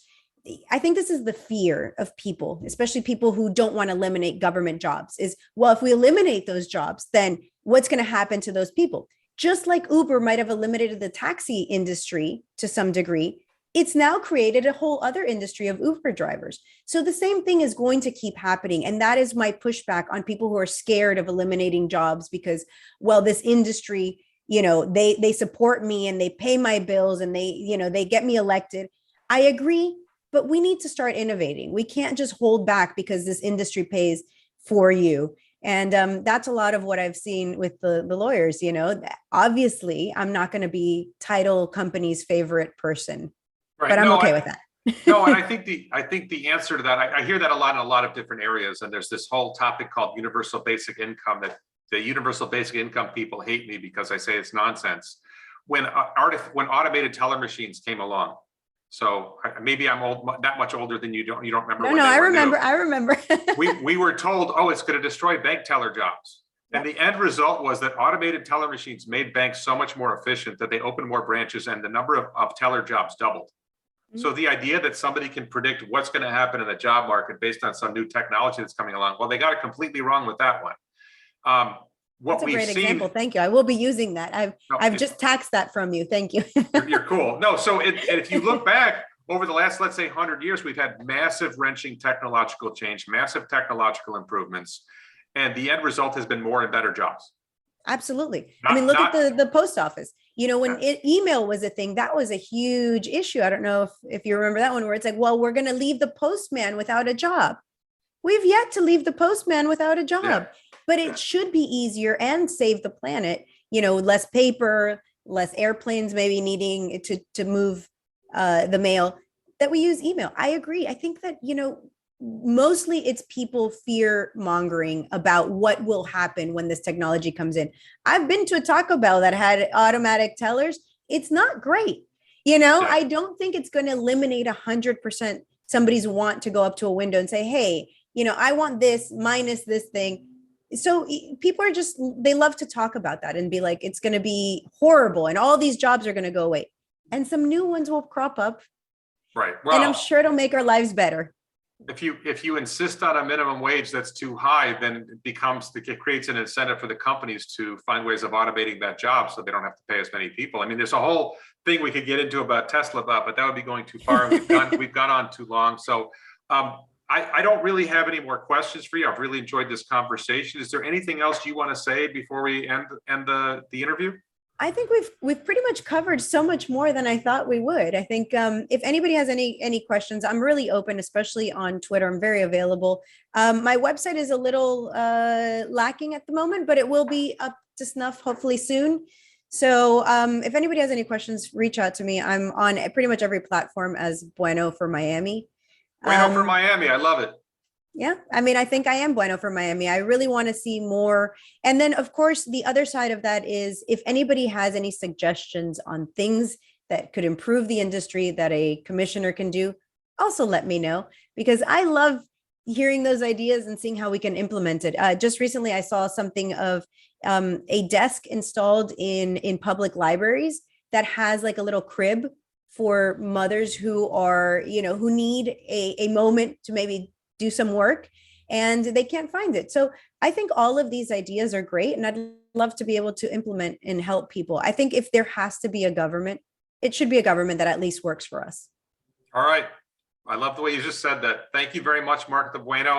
I think this is the fear of people, especially people who don't want to eliminate government jobs, is, well, if we eliminate those jobs, then what's going to happen to those people? Just like Uber might have eliminated the taxi industry to some degree, it's now created a whole other industry of Uber drivers. So the same thing is going to keep happening. And that is my pushback on people who are scared of eliminating jobs because, well, this industry, they support me and they pay my bills and they get me elected. I agree, but we need to start innovating. We can't just hold back because this industry pays for you. And that's a lot of what I've seen with the lawyers. Obviously, I'm not going to be title company's favorite person. Right. But I'm okay with that. No, and I think the answer to that, I hear that a lot in a lot of different areas. And there's this whole topic called universal basic income that the universal basic income people hate me because I say it's nonsense. When automated teller machines came along, so maybe I'm that much older than you don't remember. No, I remember. we were told, oh, it's going to destroy bank teller jobs. And the end result was that automated teller machines made banks so much more efficient that they opened more branches and the number of teller jobs doubled. So the idea that somebody can predict what's going to happen in the job market based on some new technology that's coming along, well, they got it completely wrong with that one. That's a great example. Thank you. I will be using that. I've just taxed that from you. Thank you. You're cool. No, so if you look back, over the last, let's say 100 years, we've had massive wrenching technological change, massive technological improvements, and the end result has been more and better jobs. Absolutely. I mean, look at the post office. You know, when email was a thing, that was a huge issue. I don't know if you remember that one, where it's like, well, we're going to leave the postman without a job. We've yet to leave the postman without a job, but it should be easier and save the planet. You know, less paper, less airplanes maybe needing to move the mail, that we use email. I agree. I think that, you know, mostly it's people fear mongering about what will happen when this technology comes in. I've been to a Taco Bell that had automatic tellers. It's not great. You know, I don't think it's going to eliminate 100% somebody's want to go up to a window and say, hey, you know, I want this minus this thing. So people are just, they love to talk about that and be like, it's going to be horrible and all these jobs are going to go away. And some new ones will crop up. Right. Well, and I'm sure it'll make our lives better. If you insist on a minimum wage that's too high, then it creates an incentive for the companies to find ways of automating that job so they don't have to pay as many people. I mean, there's a whole thing we could get into about Tesla, but that would be going too far. We've gone on too long. So I don't really have any more questions for you. I've really enjoyed this conversation. Is there anything else you want to say before we end the interview? I think we've pretty much covered so much more than I thought we would. I think if anybody has any questions, I'm really open, especially on Twitter. I'm very available. My website is a little lacking at the moment, but it will be up to snuff hopefully soon. So if anybody has any questions, reach out to me. I'm on pretty much every platform as Bueno for Miami. Bueno for Miami. I love it. Yeah, I mean, I think I am Bueno for Miami. I really want to see more. And then, of course, the other side of that is if anybody has any suggestions on things that could improve the industry that a commissioner can do, also let me know, because I love hearing those ideas and seeing how we can implement it. Just recently, I saw something of a desk installed in public libraries that has like a little crib for mothers who are, you know, who need a moment to maybe do some work and they can't find it. So I think all of these ideas are great and I'd love to be able to implement and help people. I think if there has to be a government, it should be a government that at least works for us. All right. I love the way you just said that. Thank you very much, Mark Bueno.